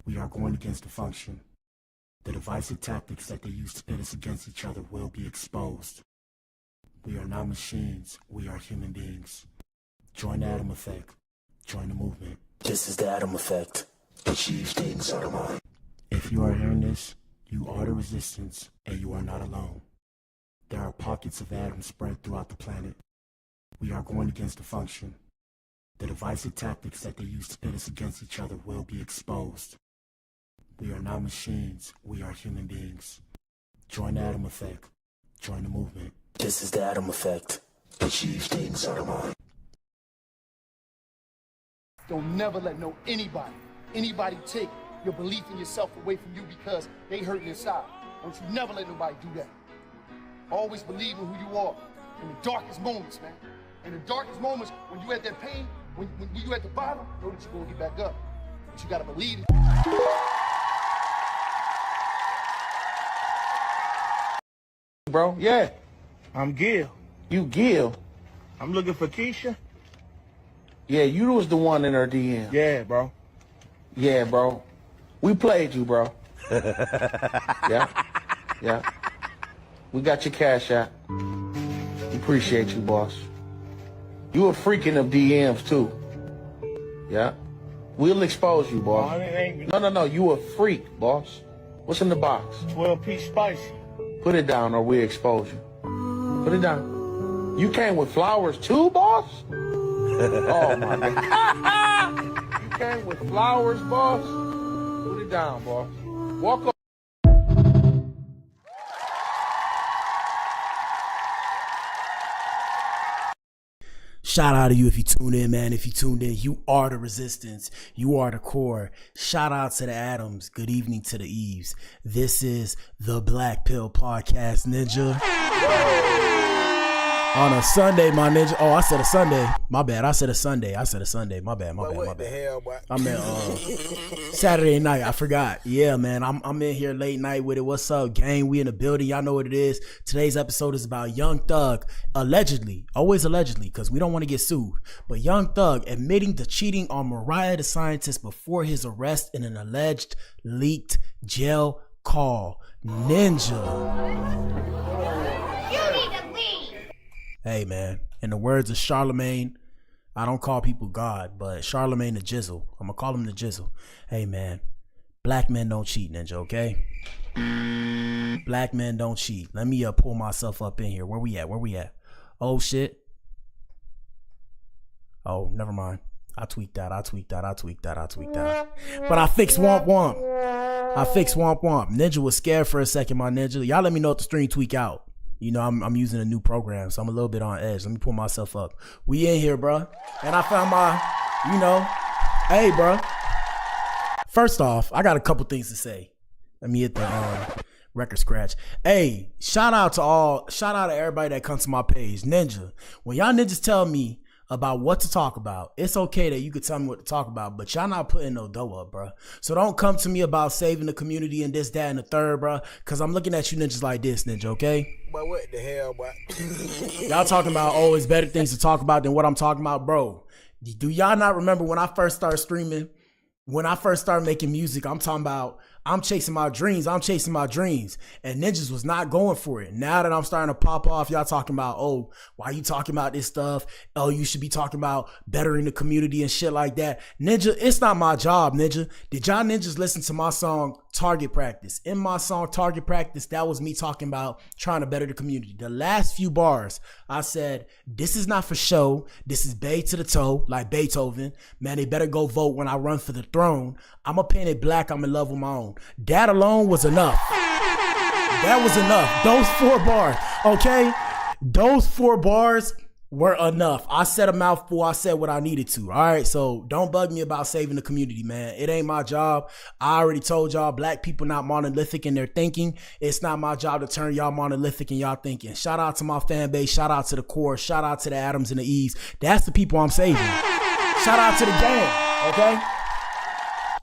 We are going against the function. The divisive tactics that they use to pit us against each other will be exposed. We are not machines, we are human beings. Join the Atom Effect. Join the movement. This is the Atom Effect. Achieve things out of mind. If you are hearing this, you are the resistance, and you are not alone. There are pockets of atoms spread throughout the planet. We are going against the function. The divisive tactics that they use to pit us against each other will be exposed. We are not machines, we are human beings. Join the Atom Effect. Join the movement. This is the Atom Effect. Achieve things out of mind. Don't never let anybody take your belief in yourself away from you because they hurting inside. Don't you never let nobody do that. Always believe in who you are in the darkest moments, man. In the darkest moments, when you at that pain, when you at the bottom, know that you're gonna get back up. But you gotta believe it. Bro, yeah. I'm Gil. You Gil? I'm looking for Keisha. Yeah, you was the one in her DM. Yeah, bro. Yeah, bro. We played you, bro. Yeah. We got your cash out. Appreciate you, boss. You a freaking of DMs, too. Yeah. We'll expose you, boss. No. You a freak, boss. What's in the box? 12-piece spicy. Put it down or we expose you. Put it down. You came with flowers too, boss? Oh, my God. You came with flowers, boss? Put it down, boss. Walk up. Shout out to you if you tuned in, man. If you tuned in, you are the resistance. You are the core. Shout out to the Atoms. Good evening to the Eves. This is the Black Pill Podcast, Ninja. On a Sunday, my ninja. Oh, I said a Sunday. My bad. I said a Sunday. My bad. What the hell, boy? I meant Saturday night. I forgot. Yeah, man. I'm in here late night with it. What's up, gang? We in the building. Y'all know what it is. Today's episode is about Young Thug allegedly, always allegedly, because we don't want to get sued. But Young Thug admitting to cheating on Mariah The Scientist before his arrest in an alleged leaked jail call. Ninja. You need to leave. Hey, man, in the words of Charlemagne, I don't call people God, but Charlemagne the Jizzle. I'm going to call him the Jizzle. Hey, man, black men don't cheat, Ninja, okay? Black men don't cheat. Let me pull myself up in here. Where we at? Oh, shit. Oh, never mind. I tweaked that. But I fixed Womp Womp. Ninja was scared for a second, my Ninja. Y'all let me know if the stream tweak out. You know, I'm using a new program, so I'm a little bit on edge. Let me pull myself up. We in here, bro. And I found my, hey, bro. First off, I got a couple things to say. Let me hit the record scratch. Hey, shout out to everybody that comes to my page. Ninja, when y'all ninjas tell me about what to talk about, it's okay that you could tell me what to talk about, but y'all not putting no dough up, bro. So don't come to me about saving the community and this, that, and the third, bro, because I'm looking at you ninjas like this, Ninja, okay? But what the hell, boy? Y'all talking about, oh, it's better things to talk about than what I'm talking about, bro. Do y'all not remember when I first started streaming? When I first started making music, I'm talking about I'm chasing my dreams. And Ninjas was not going for it. Now that I'm starting to pop off, y'all talking about, oh, why you talking about this stuff? Oh, you should be talking about bettering the community and shit like that. Ninja, it's not my job, Ninja. Did y'all ninjas listen to my song Target Practice? In my song Target Practice, that was me talking about trying to better the community. The last few bars, I said, this is not for show. This is Bay to the toe, like Beethoven. Man, they better go vote when I run for the throne. I'm a painted black. I'm in love with my own. That alone was enough. That was enough. Those 4 bars, okay? Those 4 bars were enough. I said a mouthful. I said what I needed to. All right, so don't bug me about saving the community, man. It ain't my job. I already told y'all, black people not monolithic in their thinking. It's not my job to turn y'all monolithic in y'all thinking. Shout out to my fan base. Shout out to the core. Shout out to the Atoms and the Eves. That's the people I'm saving. Shout out to the gang, okay?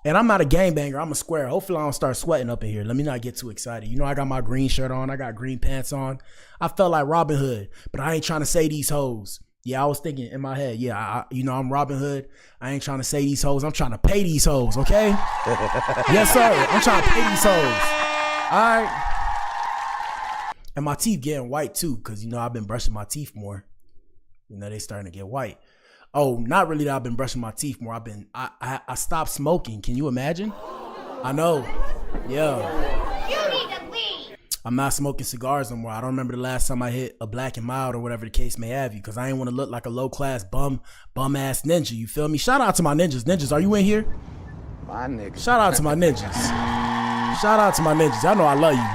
And I'm not a gangbanger. I'm a square. Hopefully I don't start sweating up in here. Let me not get too excited. You know, I got my green shirt on. I got green pants on. I felt like Robin Hood, but I ain't trying to say these hoes. Yeah, I was thinking in my head, yeah, I'm Robin Hood. I ain't trying to say these hoes. I'm trying to pay these hoes, okay? Yes, sir. I'm trying to pay these hoes. All right. And my teeth getting white too, because, I've been brushing my teeth more. They starting to get white. Oh, not really that I've been brushing my teeth more. I stopped smoking. Can you imagine? I know. Yeah. You need to leave. I'm not smoking cigars no more. I don't remember the last time I hit a Black and Mild or whatever the case may have you, because I ain't want to look like a low-class bum ass ninja. You feel me? Shout out to my ninjas. Ninjas, are you in here? My nigga. Shout out to my ninjas. Shout out to my ninjas. I know I love you.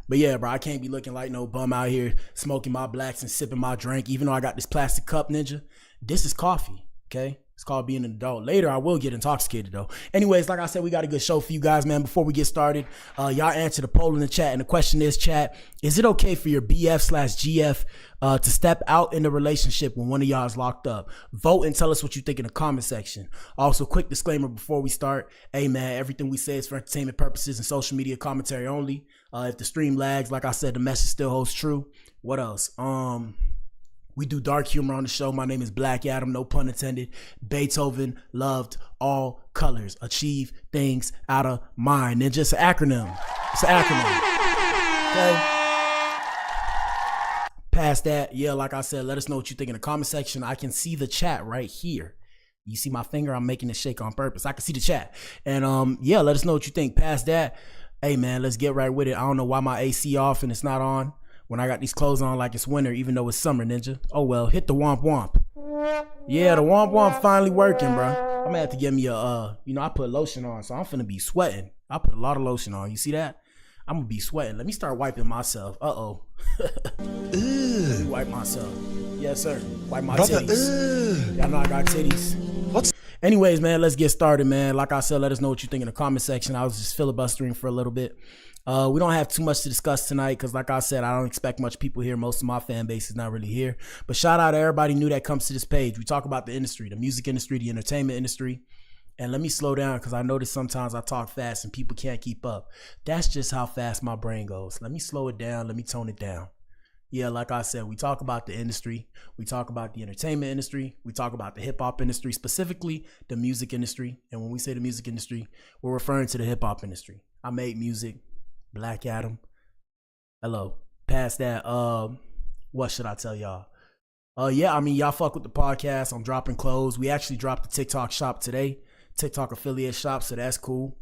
But yeah, bro, I can't be looking like no bum out here smoking my blacks and sipping my drink, even though I got this plastic cup, ninja. This is coffee, okay? It's called being an adult. Later, I will get intoxicated, though. Anyways, like I said, we got a good show for you guys, man. Before we get started, y'all answer the poll in the chat. And the question is, chat, is it okay for your BF/GF to step out in the relationship when one of y'all is locked up? Vote and tell us what you think in the comment section. Also, quick disclaimer before we start. Hey, man, everything we say is for entertainment purposes and social media commentary only. If the stream lags, like I said, the message still holds true. What else? We do dark humor on the show. My name is Blac Adam, no pun intended. Beethoven loved all colors. Achieve things out of mind. And just an acronym. It's an acronym. Okay? Past that, yeah, like I said, let us know what you think in the comment section. I can see the chat right here. You see my finger? I'm making it shake on purpose. I can see the chat. And yeah, let us know what you think. Past that, hey man, let's get right with it. I don't know why my AC off and it's not on when I got these clothes on like it's winter, even though it's summer, ninja. Oh well, hit the womp womp. Yeah, the womp womp finally working, bro. I'm gonna have to get me a, I put lotion on, so I'm finna be sweating. I put a lot of lotion on. You see that? I'm gonna be sweating. Let me start wiping myself. Uh-oh. Wipe myself. Yes, sir. Wipe my titties. Y'all know I got titties. Anyways, man, let's get started, man. Like I said, let us know what you think in the comment section. I was just filibustering for a little bit. We don't have too much to discuss tonight because, like I said, I don't expect much people here. Most of my fan base is not really here. But shout out to everybody new that comes to this page. We talk about the industry, the music industry, the entertainment industry. And let me slow down because I notice sometimes I talk fast and people can't keep up. That's just how fast my brain goes. Let me slow it down. Let me tone it down. Yeah, like I said, we talk about the industry. We talk about the entertainment industry. We talk about the hip hop industry, specifically the music industry. And when we say the music industry, we're referring to the hip hop industry. I made music. Blac Adam. Hello. Past that, what should I tell y'all? Yeah, I mean, y'all fuck with the podcast. I'm dropping clothes. We actually dropped the TikTok shop today. TikTok affiliate shop, so that's cool.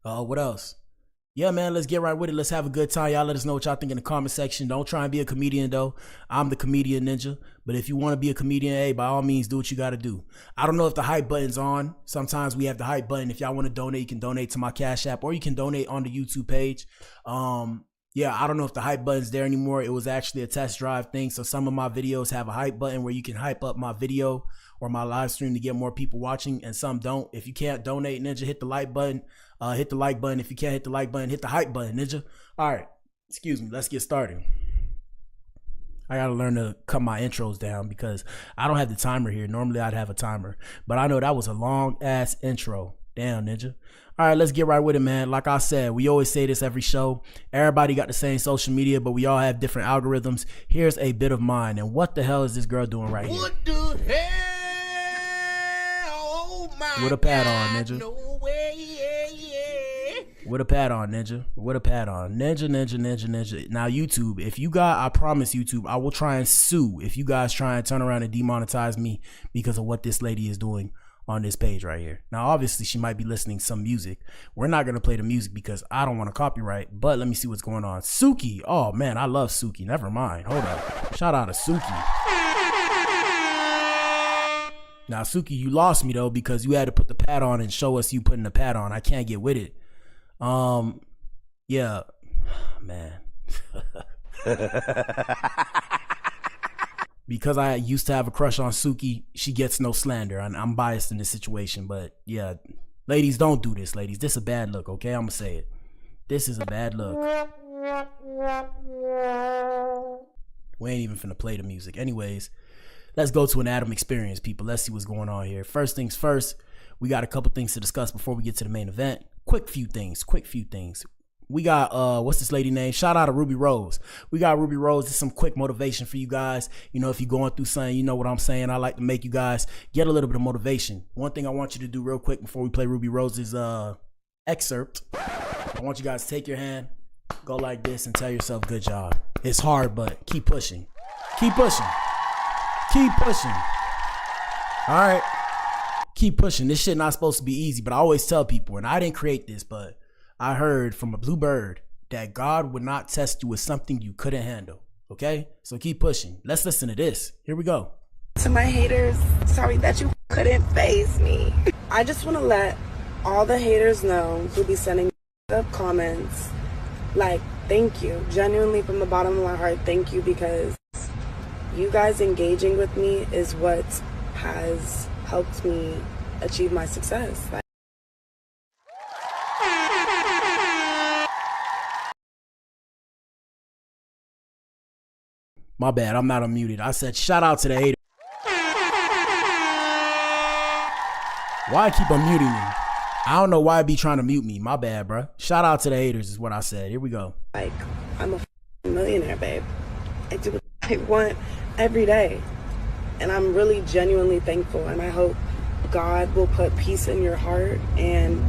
What else? Yeah, man, let's get right with it. Let's have a good time. Y'all let us know what y'all think in the comment section. Don't try and be a comedian, though. I'm the comedian ninja. But if you want to be a comedian, hey, by all means, do what you got to do. I don't know if the hype button's on. Sometimes we have the hype button. If y'all want to donate, you can donate to my Cash App, or you can donate on the YouTube page. Yeah, I don't know if the hype button's there anymore. It was actually a test drive thing. So some of my videos have a hype button where you can hype up my video or my live stream to get more people watching, and some don't. If you can't donate, ninja, hit the like button. Hit the like button. If you can't hit the like button, hit the hype button, ninja. All right, excuse me. Let's get started. I gotta learn to cut my intros down because I don't have the timer here. Normally I'd have a timer, but I know that was a long ass intro. Damn, ninja. All right, let's get right with it, man. Like I said, we always say this every show. Everybody got the same social media, but we all have different algorithms. Here's a bit of mine. And what the hell is this girl doing right here? What the hell? Oh my With a pad on, ninja. No way, yeah. With a pad on, ninja. With a pad on. Ninja. Now, YouTube, if you got, I promise YouTube, I will try and sue if you guys try and turn around and demonetize me because of what this lady is doing on this page right here. Now, obviously, she might be listening to some music. We're not going to play the music because I don't want to copyright, but let me see what's going on. Suki. Oh, man, I love Suki. Never mind. Hold up. Shout out to Suki. Now, Suki, you lost me, though, because you had to put the pad on and show us you putting the pad on. I can't get with it. Yeah, man. Because I used to have a crush on Suki, she gets no slander. I'm biased in this situation, but yeah, ladies, don't do this, ladies. This is a bad look, okay? I'm gonna say it. This is a bad look. We ain't even finna play the music. Anyways, let's go to an Adam experience, people. Let's see what's going on here. First things first, we got a couple things to discuss before we get to the main event. Quick few things. We got what's this lady name? Shout out to Ruby Rose. We got Ruby Rose. This is some quick motivation for you guys. You know, if you're going through something, you know what I'm saying. I like to make you guys get a little bit of motivation. One thing I want you to do real quick before we play Ruby Rose's excerpt. I want you guys to take your hand, go like this, and tell yourself, good job. It's hard, but keep pushing. Keep pushing. Keep pushing. All right. Keep pushing. This shit not supposed to be easy, but I always tell people, and I didn't create this, but I heard from a blue bird that God would not test you with something you couldn't handle. Okay? So keep pushing. Let's listen to this. Here we go. To my haters, sorry that you couldn't faze me. I just want to let all the haters know who be sending up comments. Like, thank you. Genuinely from the bottom of my heart, thank you, because you guys engaging with me is what has helped me achieve my success. My bad, I'm not unmuted. I said shout out to the haters. Why I keep unmuting me? I don't know why I be trying to mute me. My bad, bro. Shout out to the haters is what I said. Here we go. Like, I'm a millionaire, babe. I do what I want every day. And I'm really genuinely thankful. And I hope God will put peace in your heart. And,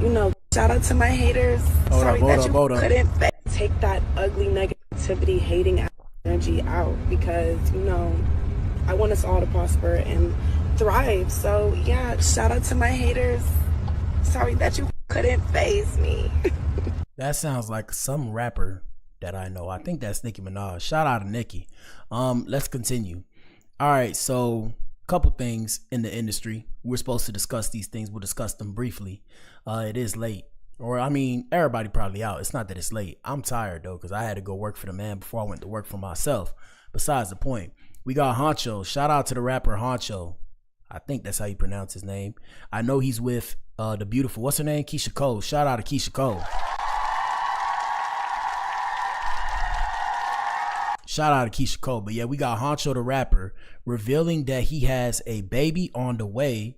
you know, shout out to my haters. Sorry that you couldn't take that ugly negativity, hating energy out, because, you know, I want us all to prosper and thrive. So yeah, shout out to my haters. Sorry that you couldn't faze me. That sounds like some rapper that I know. I think that's Nicki Minaj. Shout out to Nicki. Let's continue. All right, so couple things in the industry. We're supposed to discuss these things. We'll discuss them briefly. It is late. Or, I mean, everybody probably out. It's not that it's late. I'm tired, though, because I had to go work for the man before I went to work for myself. Besides the point, we got Honcho. Shout out to the rapper Honcho. I think that's how you pronounce his name. I know he's with the beautiful, what's her name? Keisha Cole. Shout out to Keisha Cole. Shout out to Keisha Cole. But yeah, we got Honcho the rapper revealing that he has a baby on the way.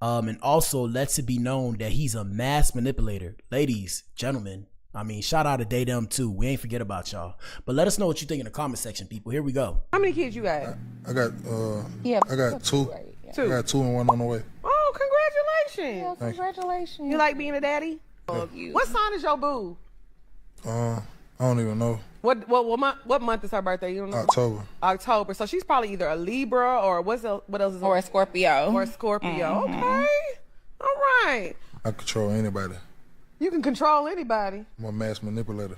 And also lets it be known that he's a mass manipulator. Ladies, gentlemen, I mean, shout out to Day Them too. We ain't forget about y'all. But let us know what you think in the comment section, people. Here we go. How many kids you got? I got I got two. Right, yeah. I got 2 and 1 on the way. Oh, congratulations. Yeah, congratulations. You like being a daddy? Yeah. What sign is your boo? I don't even know. What month is her birthday? You don't know? October. October. So she's probably either a Libra or what else is Or a Scorpio. Or a Scorpio. Mm-hmm. Okay. All right. I control anybody. You can control anybody. I'm a mass manipulator.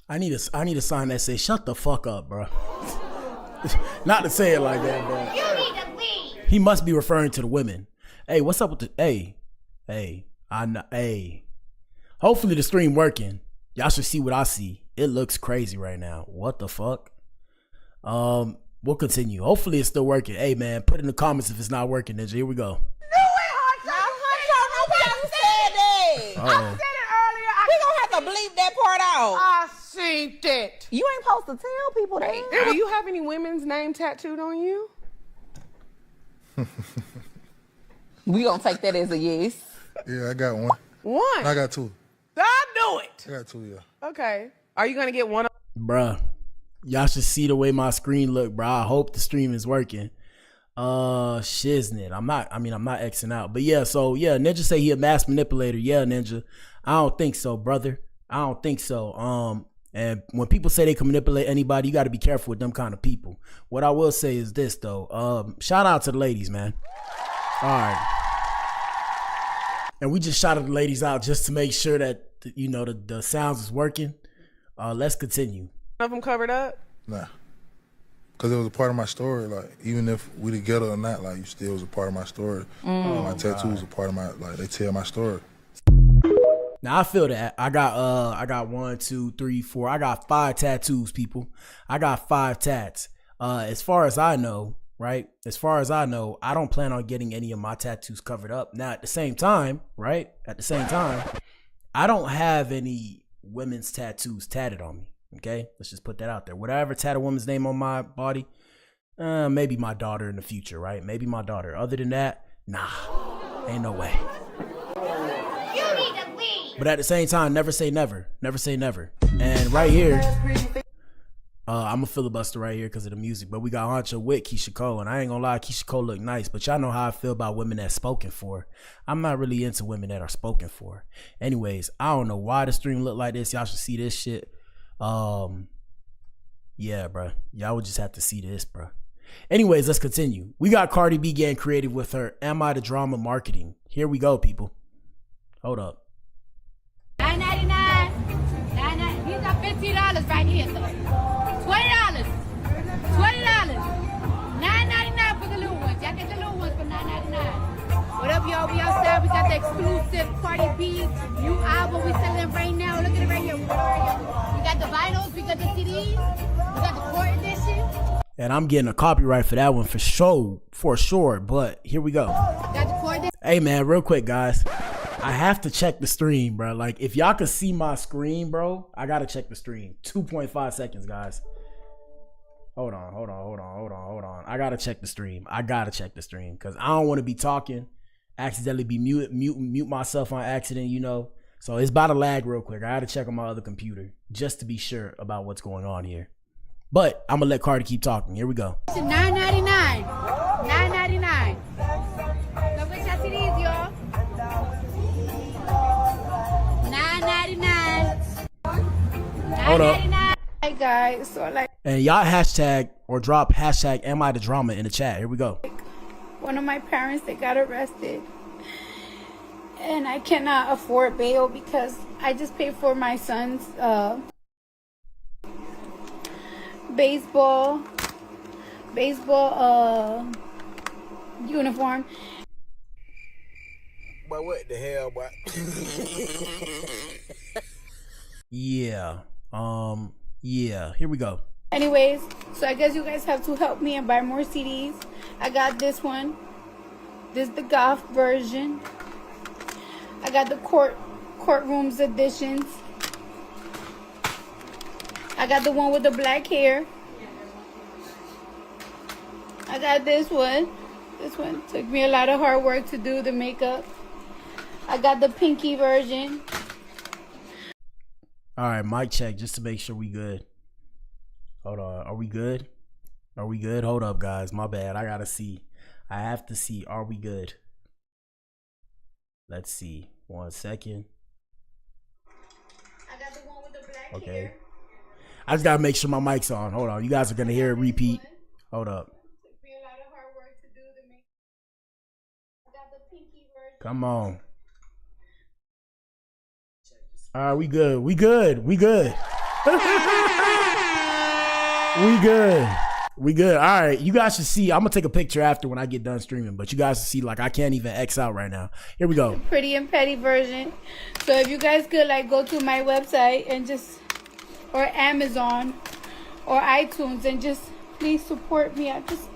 I need a sign that says shut the fuck up, bro. Not to say it like that, bro. You need to leave. He must be referring to the women. Hey, what's up with the hey. Hopefully the stream working. Y'all should see what I see. It looks crazy right now. What the fuck? We'll continue. Hopefully it's still working. Hey man, put in the comments if it's not working, Ninja. Here we go. I said it earlier. We gonna have to bleep that part out. I seen it. You ain't supposed to tell people that. Do you have any women's name tattooed on you? We gonna take that as a yes. Yeah, I got 1. One. I got 2. I knew it. I got 2, yeah. Okay. Are you gonna get one? Bruh. Y'all should see the way my screen look, bro. I hope the stream is working. Shiznit. I'm not Xing out. But yeah, so yeah, Ninja say he a mass manipulator. Yeah, Ninja. I don't think so, brother. I don't think so. And when people say they can manipulate anybody, you got to be careful with them kind of people. What I will say is this though. Shout out to the ladies, man. All right. And we just shouted the ladies out just to make sure that, you know, the sounds is working. Let's continue. One of them covered up? Nah. Because it was a part of my story. Like, even if we together or not, like, you still was a part of my story. My tattoos a part of my, like, they tell my story. Now I feel that. I got 1, 2, 3, 4. I got 5 tattoos, people. I got 5 tats. As far as I know, right? As far as I know, I don't plan on getting any of my tattoos covered up. Now, at the same time, right? At the same time, I don't have any women's tattoos tatted on me. Okay? Let's just put that out there. Would I ever tat a woman's name on my body? Maybe my daughter in the future, right? Maybe my daughter. Other than that, nah. Ain't no way. You need to leave. But at the same time, never say never. Never say never. And right here, I'm a filibuster right here because of the music. But we got Honcho with Keisha Cole. And I ain't gonna lie, Keisha Cole look nice. But y'all know how I feel about women that's spoken for. I'm not really into women that are spoken for. Anyways, I don't know why the stream look like this. Y'all should see this shit. Yeah, bro. Y'all would just have to see this, bro. Anyways, let's continue. We got Cardi B getting creative with her Am I the Drama marketing. Here we go, people. Hold up. $9.99. These are $50 right here, though. $20. $9.99 for the little ones. Y'all get the little ones for $9.99. What up, y'all? We outside. We got the exclusive Cardi B new album we selling right now. Look at it right here. We got the vinyls. We got the CDs. We got the court edition. And I'm getting a copyright for that one for sure. But here we go. Hey, man, real quick, guys. I have to check the stream, bro. Like, if y'all could see my screen, bro, I got to check the stream. 2.5 seconds, guys. Hold on. I got to check the stream. Because I don't want to be talking, accidentally be mute myself on accident, you know. So it's about to lag real quick. I got to check on my other computer just to be sure about what's going on here. But I'm going to let Cardi keep talking. Here we go. $9.99. $9.99. Look what y'all see these, y'all. $9.99. Hold up. Hey guys, so like, and y'all hashtag or drop hashtag Am I the Drama in the chat. Here we go. one of my parents, they got arrested. And I cannot afford bail because I just paid for my son's baseball uniform. But what the hell, boy? Yeah. Yeah. Here we go. Anyways, so I guess you guys have to help me and buy more CDs. I got this one. This is the goth version. I got the courtrooms editions. I got the one with the black hair. I got this one. This one took me a lot of hard work to do the makeup. I got the pinky version. All right, mic check just to make sure we good. Hold on. Are we good? Are we good? Hold up, guys. My bad. I gotta see. I have to see. Are we good? Let's see. 1 second. I got the one with the black Okay. hair. I just gotta make sure my mic's on. Hold on. You guys are gonna hear it repeat. Hold up. Took me a lot of hard work to do the makeup. I got the pinky version. Come on. All right, we good. We good. We good. We good. We good. All right, you guys should see. I'm gonna take a picture after when I get done streaming, but you guys see, like, I can't even X out right now. Here we go. Pretty and petty version. So if you guys could like go to my website and just, or Amazon or iTunes, and just please support me. I'm just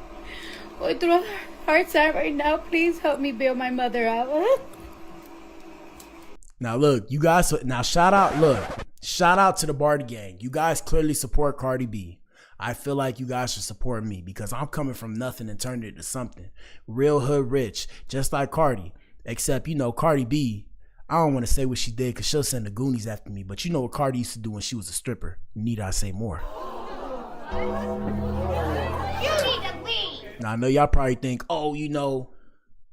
going through a hard time right now. Please help me bail my mother out. Now look, you guys. Now shout out. Look, shout out to the Barty gang. You guys clearly support Cardi B. I feel like you guys should support me because I'm coming from nothing and turning it to something. Real hood rich, just like Cardi. Except, you know, Cardi B, I don't want to say what she did because she'll send the Goonies after me. But you know what Cardi used to do when she was a stripper. Need I say more? You need to leave. Now I know y'all probably think, oh, you know,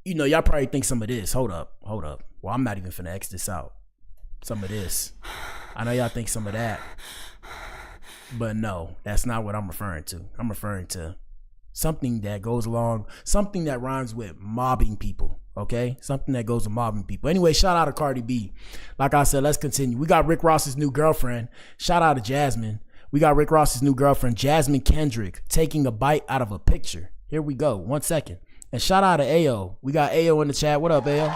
y'all probably think some of this. Hold up. Well, I'm not even finna X this out. Some of this. I know y'all think some of that. But no, that's not what I'm referring to. I'm referring to something that goes along, something that rhymes with mobbing people, okay? Something that goes with mobbing people. Anyway, shout out to Cardi B. Like I said, let's continue. We got Rick Ross's new girlfriend. Shout out to Jasmine. We got Rick Ross's new girlfriend, Jasmine Kendrick, taking a bite out of a picture. Here we go. 1 second. And shout out to Ayo. We got Ayo in the chat. What up, Ayo?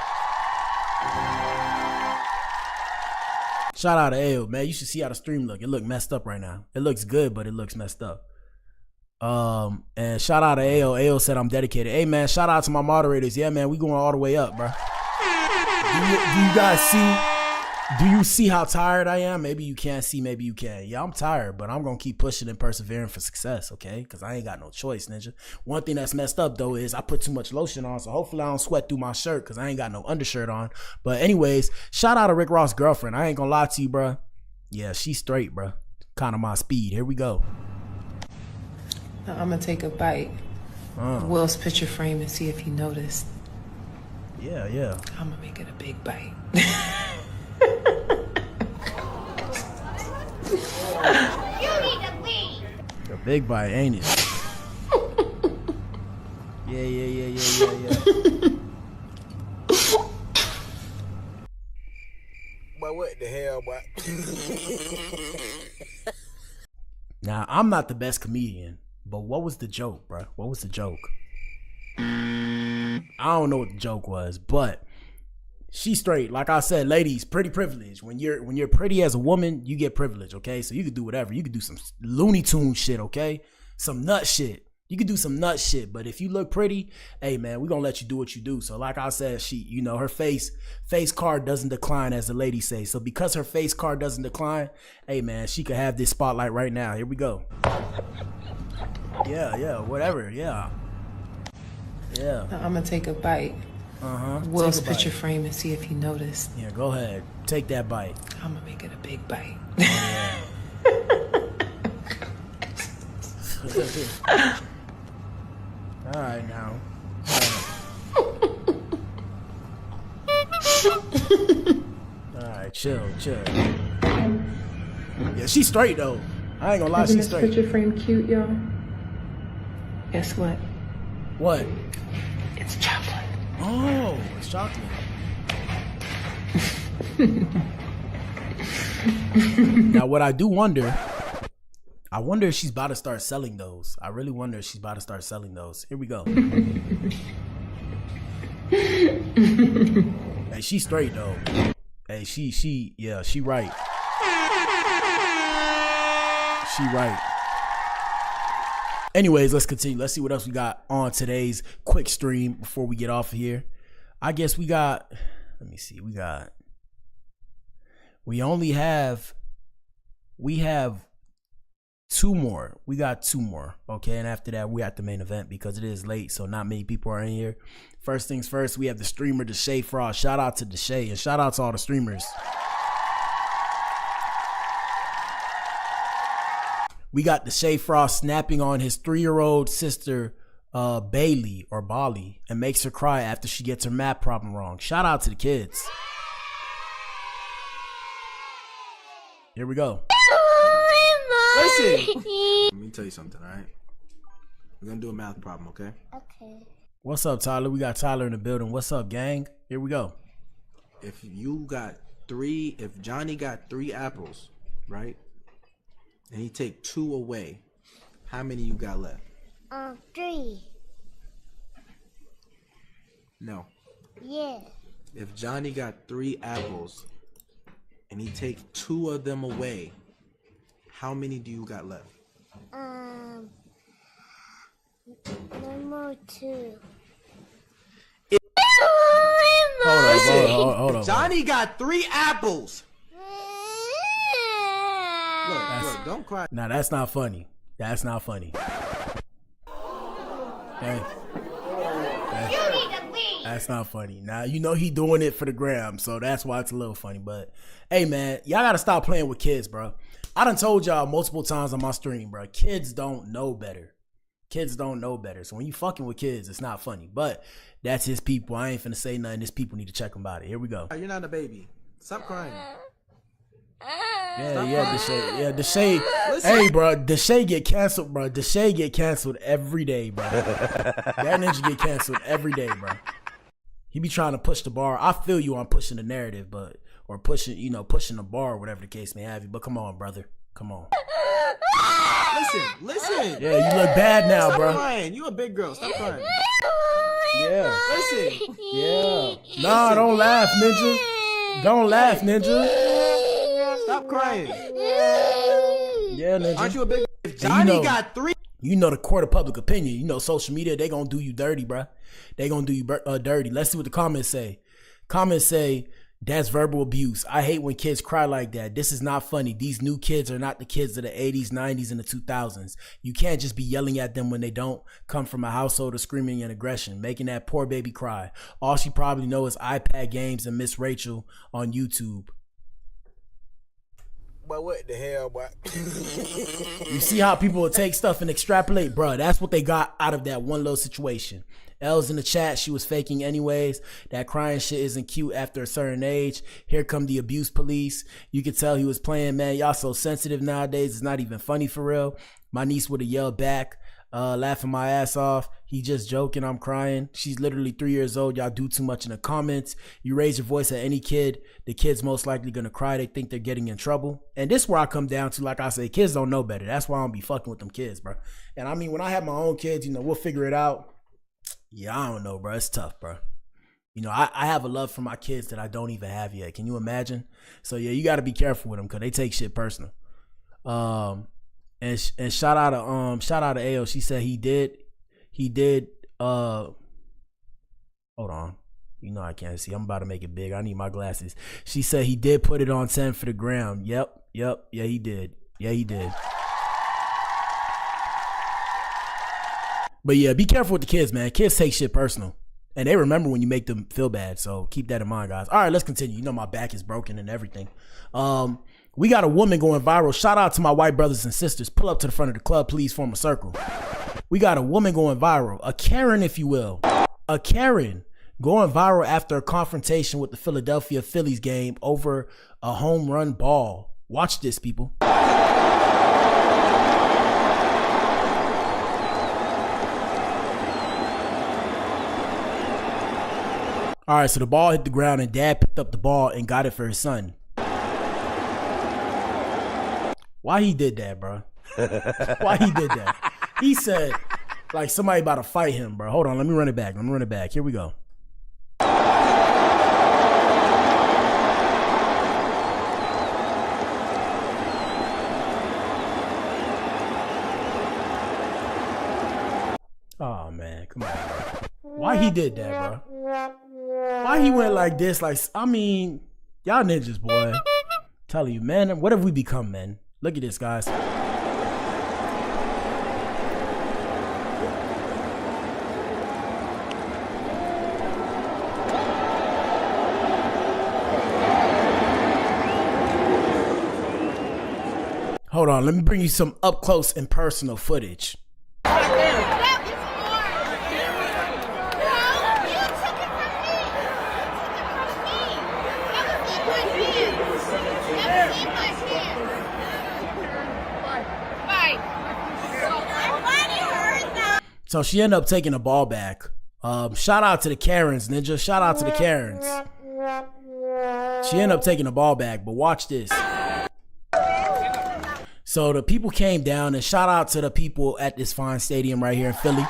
Shout out to Ayo, man. You should see how the stream look. It look messed up right now. It looks good, but it looks messed up. And shout out to Ayo. Ayo said I'm dedicated. Hey, man, shout out to my moderators. Yeah, man, we going all the way up, bro. Do you guys see? Do you see how tired I am? Maybe you can't see, maybe you can. Yeah, I'm tired, but I'm gonna keep pushing and persevering for success, okay? Because I ain't got no choice, ninja. One thing that's messed up though is I put too much lotion on, so hopefully I don't sweat through my shirt because I ain't got no undershirt on. But anyways, shout out to Rick Ross' girlfriend. I ain't gonna lie to you, bruh. Yeah, she's straight, bruh. Kind of my speed. Here we go. Now I'm gonna take a bite. Will's picture frame and see if he noticed. Yeah. I'm gonna make it a big bite. A big bite, ain't it? Yeah. But what the hell, boy? Now, I'm not the best comedian, but what was the joke, bro? What was the joke? I don't know what the joke was, but she's straight. Like I said, ladies, pretty privilege. When you're pretty as a woman, you get privilege, okay? So you can do whatever. You can do some Looney Tune shit, okay? Some nut shit. You can do some nut shit, but if you look pretty, hey man, we gonna let you do what you do. So like I said, she, you know, her face card doesn't decline, as the ladies say. So because her face card doesn't decline, hey man, she could have this spotlight right now. Here we go. Yeah, whatever, yeah. Now I'm gonna take a bite. Will's picture frame and see if he noticed. Yeah, go ahead. Take that bite. I'm gonna make it a big bite. All right now. All right, chill. Yeah, she's straight though. I ain't gonna lie, she's straight. Picture frame cute, y'all. Guess what? What? It's chocolate. Oh, it's chocolate. Now, what I do wonder, I wonder if she's about to start selling those. I really wonder if she's about to start selling those. Here we go. Hey, she's straight though. Hey, she right. She right. Anyways, let's continue. Let's see what else we got on today's quick stream before we get off of here. I guess we got, let me see, we have two more. We got two more. Okay. And after that, we at the main event because it is late. So not many people are in here. First things first, we have the streamer, Deshae Frost. Shout out to Deshae and shout out to all the streamers. We got Deshae Frost snapping on his 3-year-old sister, Bailey or Bali, and makes her cry after she gets her math problem wrong. Shout out to the kids. Here we go. Listen. Let me tell you something, all right? We're going to do a math problem, okay? Okay. What's up, Tyler? We got Tyler in the building. What's up, gang? Here we go. If Johnny got 3 apples, right? And he take 2 away, how many you got left? 3. No. Yeah. If Johnny got 3 apples and he take 2 of them away, how many do you got left? Number 2. Hold on. Johnny got 3 apples. Look, don't cry. Now that's not funny. That's not funny. Hey. That's not funny. Now you know he doing it for the gram, so that's why it's a little funny. But hey man, y'all gotta stop playing with kids, bro. I done told y'all multiple times on my stream, bro. Kids don't know better. Kids don't know better. So when you fucking with kids, it's not funny. But that's his people. I ain't finna say nothing. His people need to check him about it. Here we go. You're not a baby. Stop crying. Deshae. Hey, bro, Deshae get canceled, bro. Deshae get canceled every day, bro. That ninja get canceled every day, bro. He be trying to push the bar. I feel you on pushing the narrative, or pushing the bar, or whatever the case may have you. But come on, brother. Come on. Listen. Yeah, you look bad now, Stop bro. crying. You a big girl. Stop crying. Yeah. Listen. Yeah. Nah, don't laugh, ninja. Don't laugh, ninja. Stop crying. Yeah, ninja. Aren't you a big? If Johnny got 3. You know the court of public opinion. You know social media. They gonna do you dirty, bro. They gonna do you dirty. Let's see what the comments say. Comments say, That's verbal abuse. I hate when kids cry like that. This is not funny. These new kids are not the kids of the 80s, 90s, and the 2000s. You can't just be yelling at them when they don't come from a household of screaming and aggression, making that poor baby cry. All she probably knows is iPad games and Miss Rachel on YouTube. But what the hell, boy? You see how people will take stuff and extrapolate? Bruh, that's what they got out of that one little situation. L's in the chat, she was faking anyways. That crying shit isn't cute after a certain age. Here come the abuse police. You could tell he was playing, man. Y'all so sensitive nowadays. It's not even funny for real. My niece would have yelled back, laughing my ass off. He just joking, I'm crying. She's literally 3 years old. Y'all do too much in the comments. You raise your voice at any kid, the kid's most likely gonna cry. They think they're getting in trouble. And this is where I come down to, like I say, kids don't know better. That's why I don't be fucking with them kids, bro. And I mean, when I have my own kids, you know, we'll figure it out. Yeah, I don't know, bro. It's tough, bro. You know, I have a love for my kids that I don't even have yet. Can you imagine? So yeah, you got to be careful with them because they take shit personal. And shout out to AO. She said he did. Hold on. You know I can't see. I'm about to make it big. I need my glasses. She said he did put it on 10 for the gram. Yep. Yeah, he did. But yeah, be careful with the kids, man. Kids take shit personal. And they remember when you make them feel bad. So keep that in mind, guys. All right, let's continue. You know my back is broken and everything. We got a woman going viral. Shout out to my white brothers and sisters. Pull up to the front of the club, please form a circle. We got a woman going viral. A Karen, if you will. A Karen going viral after a confrontation with the Philadelphia Phillies game over a home run ball. Watch this, people. All right, so the ball hit the ground and dad picked up the ball and got it for his son. Why he did that, bro? Why he did that? He said, like somebody about to fight him, bro. Hold on, let me run it back. Here we go. Oh, man, come on, bro. Why he did that, bro? Why he went like this? Like, I mean, y'all ninjas, boy. Telling you, man, what have we become, man? Look at this, guys. Hold on, let me bring you some up close and personal footage. So she ended up taking the ball back. Shout out to the Karens, Ninja. Shout out to the Karens. She ended up taking the ball back, but watch this. So the people came down, and shout out to the people at this fine stadium right here in Philly.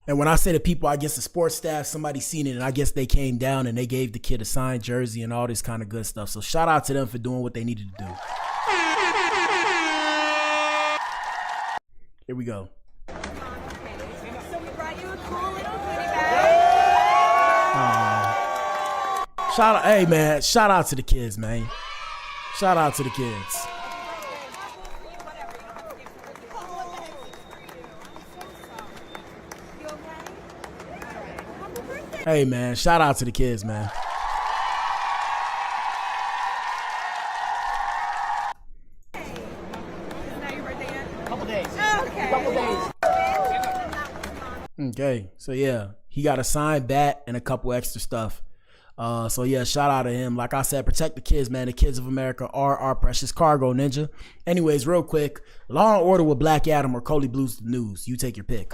And when I say the people, I guess the sports staff, somebody seen it, and I guess they came down and they gave the kid a signed jersey and all this kind of good stuff. So shout out to them for doing what they needed to do. Here we go. So we brought you a cool little goodie bag. Hey man, shout out to the kids, man. Shout out to the kids. Hey man, shout out to the kids, man. Okay, so yeah, he got a signed bat and a couple extra stuff. So yeah, shout out to him. Like I said, protect the kids, man. The kids of America are our precious cargo, Ninja. Anyways, real quick, Law and Order with Black Adam or Coley Blues the News. You take your pick.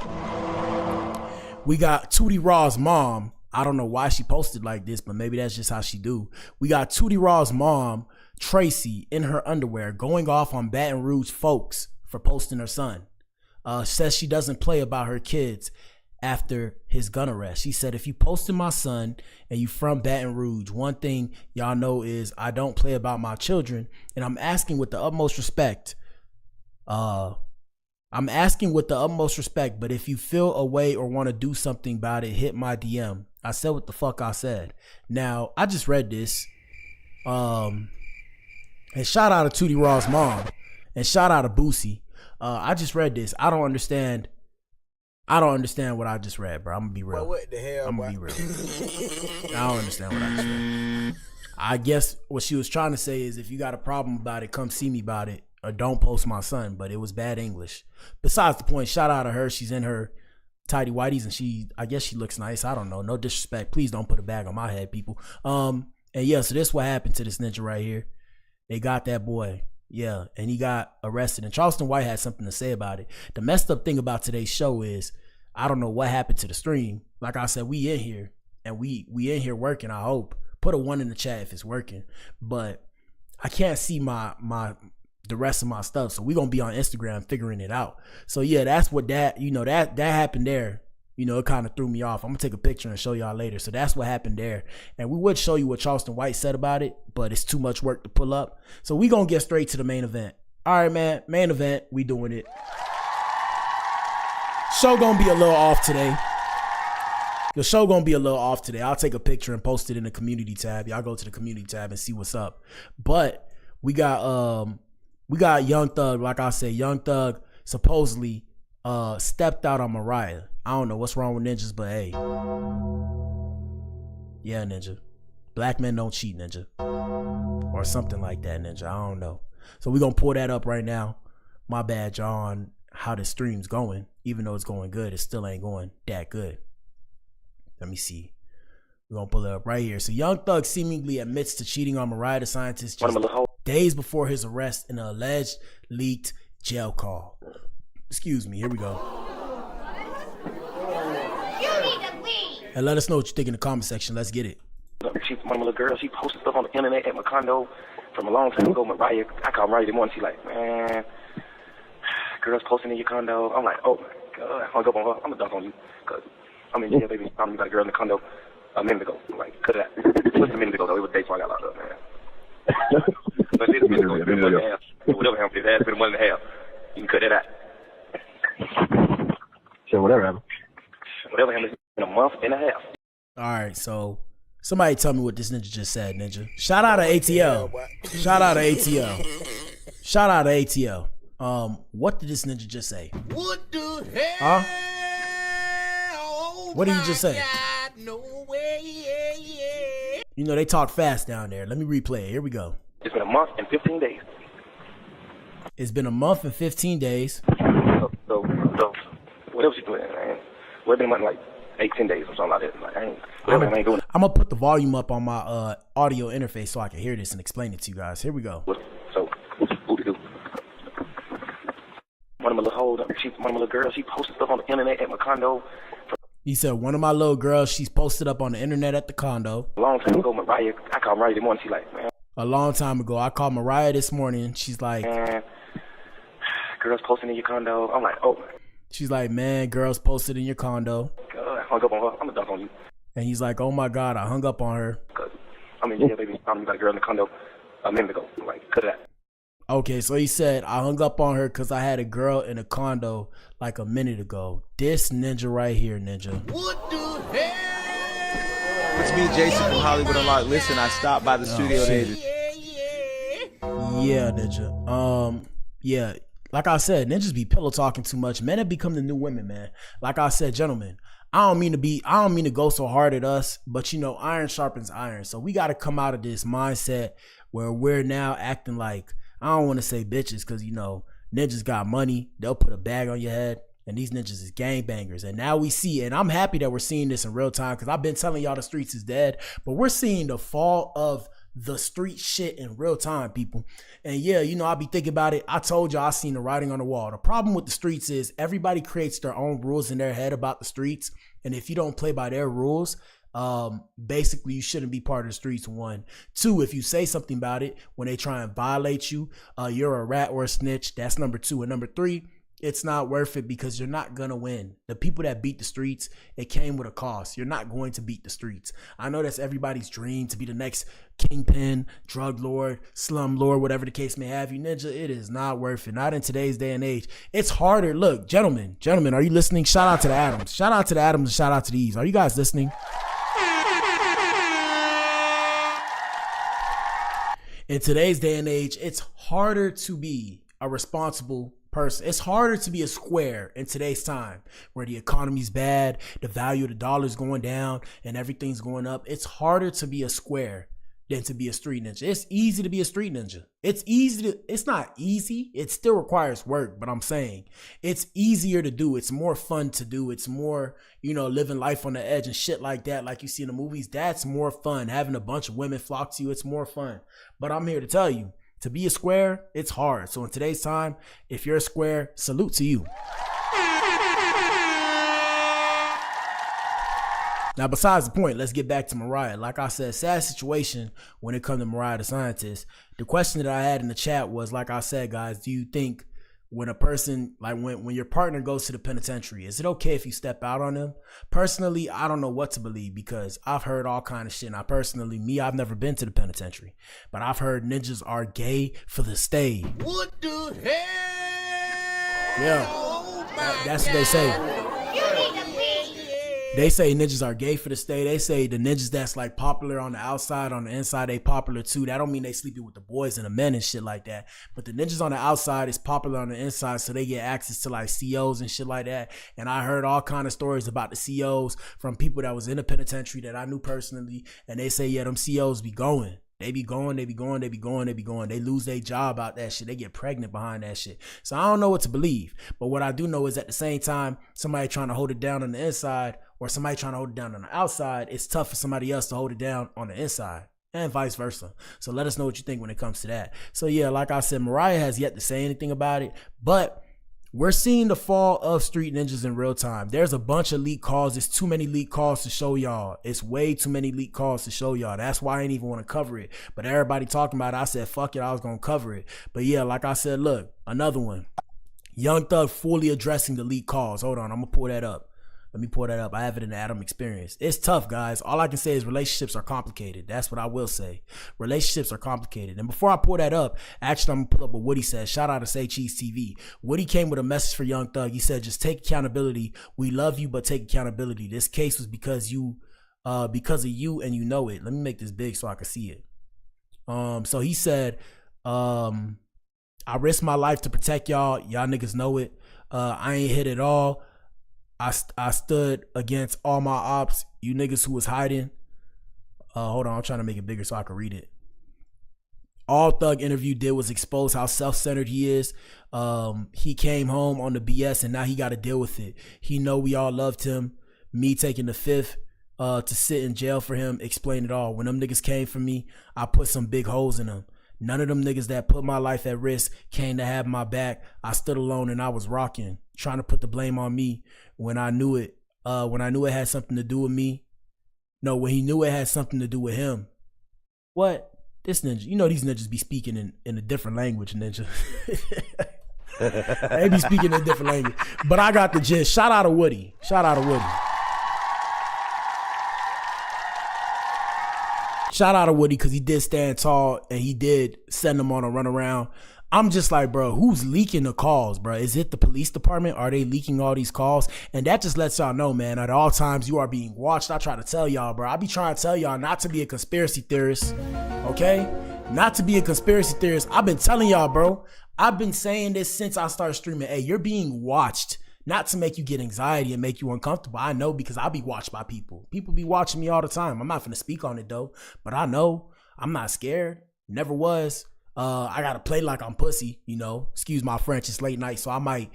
We got Tootie Raw's mom. I don't know why she posted like this, but maybe that's just how she do. We got Tootie Raw's mom, Tracy, in her underwear, going off on Baton Rouge folks for posting her son. Says she doesn't play about her kids after his gun arrest. She said, if you posted my son and you from Baton Rouge, one thing y'all know is I don't play about my children. And I'm asking with the utmost respect. But if you feel a way or want to do something about it, hit my DM. I said what the fuck I said. Now, I just read this. And shout out to Tootie Raw's mom. And shout out to Boosie. I just read this. I don't understand what I just read, bro. I'm gonna be real. Well, what the hell, I'm gonna be real. I don't understand what I just read. I guess what she was trying to say is if you got a problem about it, come see me about it, or don't post my son. But it was bad English. Besides the point, shout out to her. She's in her tidy whities and I guess she looks nice. I don't know. No disrespect. Please don't put a bag on my head, people. And yeah, so this what happened to this ninja right here. They got that boy. Yeah, and he got arrested. And Charleston White had something to say about it. The messed up thing about today's show is I don't know what happened to the stream. Like I said, we in here and we in here working. I hope. Put a 1 in the chat if it's working. But I can't see the rest of my stuff. So we're gonna be on Instagram figuring it out. So yeah, that's what that happened there. It kind of threw me off. I'm gonna take a picture and show y'all later. So that's what happened there. And we would show you what Charleston White said about it, but it's too much work to pull up. So we gonna get straight to the main event. All right, man. Main event, we doing it. Show gonna be a little off today. The show gonna be a little off today. I'll take a picture and post it in the community tab. Y'all go to the community tab and see what's up. But we got Young Thug. Like I said, Young Thug supposedly stepped out on Mariah. I don't know what's wrong with ninjas, but hey. Yeah, ninja. Black men don't cheat, ninja. Or something like that, ninja. I don't know. So we're gonna pull that up right now. My bad, y'all, on how the stream's going. Even though it's going good, it still ain't going that good. Let me see. We're gonna pull it up right here. So Young Thug seemingly admits to cheating on Mariah The Scientist just days before his arrest in an alleged leaked jail call. Excuse me, here we go. And let us know what you think in the comment section. Let's get it. She's one little girl. She posted stuff on the internet at my condo from a long time ago. Mariah, I called Mariah this morning. She's like, man, girls posting in your condo. I'm like, oh my God. I hung up on her. I'm gonna dunk on you. Cause I'm in jail, baby. You got a girl in the condo a minute ago. I'm like, cut that. It was a minute ago though. It was days before I got locked up, man. But it's a minute ago. It's been 1.5. Whatever happened, it has been 1.5. You can cut that out. So whatever happened. Whatever happened, it's been a month and a half. All right, so somebody tell me what this ninja just said, ninja. Shout out to ATL. Shout out to ATL. Shout out to ATL. What did this ninja just say? What the hell? Huh? What did he just say? No way, They talk fast down there. Let me replay it. Here we go. It's been a month and 15 days. It's been a month and 15 days. So what else you doing, man? Well, it's been like 18 days or something like that. Like, I ain't doing it. I'm going to put the volume up on my audio interface so I can hear this and explain it to you guys. Here we go. So, what to do? One of my little girls, she posted stuff on the internet at my condo. He said, one of my little girls, she's posted up on the internet at the condo. A long time ago, Mariah, I called Mariah this morning. She's like, man. A long time ago, I called Mariah this morning. She's like, man, girls posting in your condo. I'm like, oh. She's like, man, girls posted in your condo. God, I hung up on her. I'm gonna dunk on you. And he's like, oh my God, I hung up on her. Cause I'm in jail, baby. You got a girl in the condo a minute ago. I'm like, cut that. Okay, so he said, I hung up on her because I had a girl in a condo like a minute ago. This ninja right here, ninja. What the hell? It's me, Jason from Hollywood Unlocked. Listen, I stopped by the studio today. Yeah, ninja. Yeah. Like I said, ninjas be pillow talking too much. Men have become the new women, man. Like I said, gentlemen, I don't mean to go so hard at us, but iron sharpens iron. So we got to come out of this mindset where we're now acting like, I don't want to say bitches because, ninjas got money. They'll put a bag on your head. And these ninjas is gangbangers. And now we see, and I'm happy that we're seeing this in real time because I've been telling y'all the streets is dead. But we're seeing the fall of the street shit in real time, people. And yeah, I'll be thinking about it. I told y'all I seen the writing on the wall. The problem with the streets is everybody creates their own rules in their head about the streets. And if you don't play by their rules, basically you shouldn't be part of the streets. 1, 2, if you say something about it when they try and violate you, you're a rat or a snitch. That's number 2. And number 3, it's not worth it because you're not gonna win. The people that beat the streets, it came with a cost. You're not going to beat the streets. I know that's everybody's dream to be the next kingpin, drug lord, slum lord, whatever the case may have you. Ninja, it is not worth it. Not in today's day and age. It's harder. Look, gentlemen, are you listening? Shout out to the Adams. Shout out to the Adams and shout out to the Eves. Are you guys listening? in today's day and age, it's harder to be a responsible person. It's harder to be a square in today's time where the economy's bad, the value of the dollar's going down, and everything's going up. It's harder to be a square than to be a street ninja. It's easy to be a street ninja. It's not easy. It still requires work, but I'm saying it's easier to do. It's more fun to do. It's more, living life on the edge and shit like that, like you see in the movies. That's more fun. Having a bunch of women flock to you, it's more fun. But I'm here to tell you, to be a square, it's hard. So in today's time, if you're a square, salute to you. Now, besides the point, let's get back to Mariah. Like I said, sad situation when it comes to Mariah the Scientist. The question that I had in the chat was, like I said, guys, do you think when a person, like when your partner goes to the penitentiary, is it okay if you step out on them? Personally, I don't know what to believe because I've heard all kind of shit. Now, personally, I've never been to the penitentiary, but I've heard ninjas are gay for the stay. What the hell? Yeah, that's what they say. They say ninjas are gay for the stay. They say the ninjas that's like popular on the outside, on the inside, they popular too. That don't mean they sleeping with the boys and the men and shit like that. But the ninjas on the outside is popular on the inside, so they get access to like COs and shit like that. And I heard all kind of stories about the COs from people that was in the penitentiary that I knew personally. And they say, yeah, them COs be going. They be going. They lose their job out that shit. They get pregnant behind that shit. So I don't know what to believe. But what I do know is at the same time, somebody trying to hold it down on the inside or somebody trying to hold it down on the outside, it's tough for somebody else to hold it down on the inside and vice versa. So let us know what you think when it comes to that. So yeah, like I said, Mariah has yet to say anything about it, but we're seeing the fall of street ninjas in real time. There's a bunch of leak calls. There's too many leak calls to show y'all. It's way too many leak calls to show y'all. That's why I ain't even want to cover it. But everybody talking about it, I said, fuck it, I was going to cover it. But yeah, like I said, look, another one. Young Thug fully addressing the leak calls. Hold on, I'm going to pull that up. Let me pull that up. I have it in the Adam experience. It's tough, guys. All I can say is relationships are complicated. That's what I will say. Relationships are complicated. And before I pull that up, actually, I'm going to pull up what Woody said. Shout out to Say Cheese TV. Woody came with a message for Young Thug. He said, just take accountability. We love you, but take accountability. This case was because of you and you know it. Let me make this big so I can see it. So he said, I risked my life to protect y'all. Y'all niggas know it. I ain't hit at all. I stood against all my ops, you niggas who was hiding. Hold on, I'm trying to make it bigger so I can read it. All Thug interview did was expose how self-centered he is. He came home on the BS and now he got to deal with it. He know we all loved him. Me taking the fifth to sit in jail for him, explain it all. When them niggas came for me, I put some big holes in them. None of them niggas that put my life at risk came to have my back. I stood alone and I was rocking, trying to put the blame on me when I knew it. When I knew it had something to do with me. No, when he knew it had something to do with him. What? This ninja, these ninjas be speaking in a different language, ninja. They be speaking in a different language. But I got the gist. Shout out to Woody. Shout out to Woody. Shout out to Woody because he did stand tall and he did send them on a run around. I'm just like, bro, who's leaking the calls, bro? Is it the police department? Are they leaking all these calls? And that just lets y'all know, man, at all times you are being watched. I try to tell y'all, bro. I be trying to tell y'all not to be a conspiracy theorist, okay? Not to be a conspiracy theorist. I've been telling y'all, bro. I've been saying this since I started streaming. Hey, you're being watched. Not to make you get anxiety and make you uncomfortable. I know because I be watched by people. People be watching me all the time. I'm not finna speak on it though, but I know I'm not scared. Never was. I gotta play like I'm pussy, excuse my French, it's late night. So I might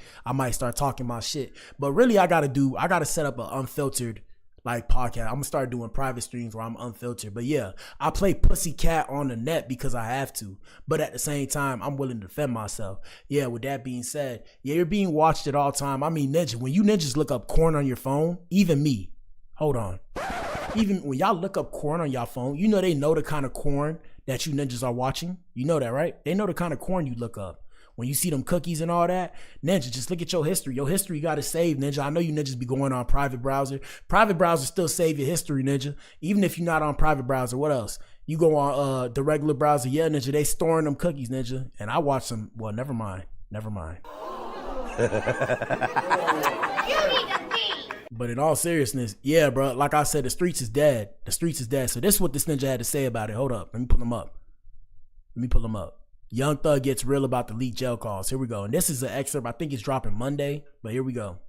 start talking my shit, but really I gotta set up an unfiltered podcast. I'm gonna start doing private streams where I'm unfiltered. But yeah, I play pussycat on the net because I have to, but at the same time I'm willing to defend myself. Yeah, with that being said, yeah, you're being watched at all time. I mean, ninja, when you ninjas look up corn on your phone, even me, hold on, even when y'all look up corn on your phone, they know the kind of corn that you ninjas are watching. You know that, right? They know the kind of corn you look up. When you see them cookies and all that, ninja, just look at your history. Your history got to save, ninja. I know you ninjas be going on private browser. Private browser still save your history, ninja. Even if you're not on private browser, what else? You go on the regular browser, yeah, ninja, they storing them cookies, ninja. And I watch them. Well, never mind. But in all seriousness, yeah, bro, like I said, the streets is dead. So this is what this ninja had to say about it. Hold up. Let me pull him up. Let me pull them up. Young Thug gets real about the leaked jail calls. Here we go. And this is an excerpt. I think it's dropping Monday, but here we go.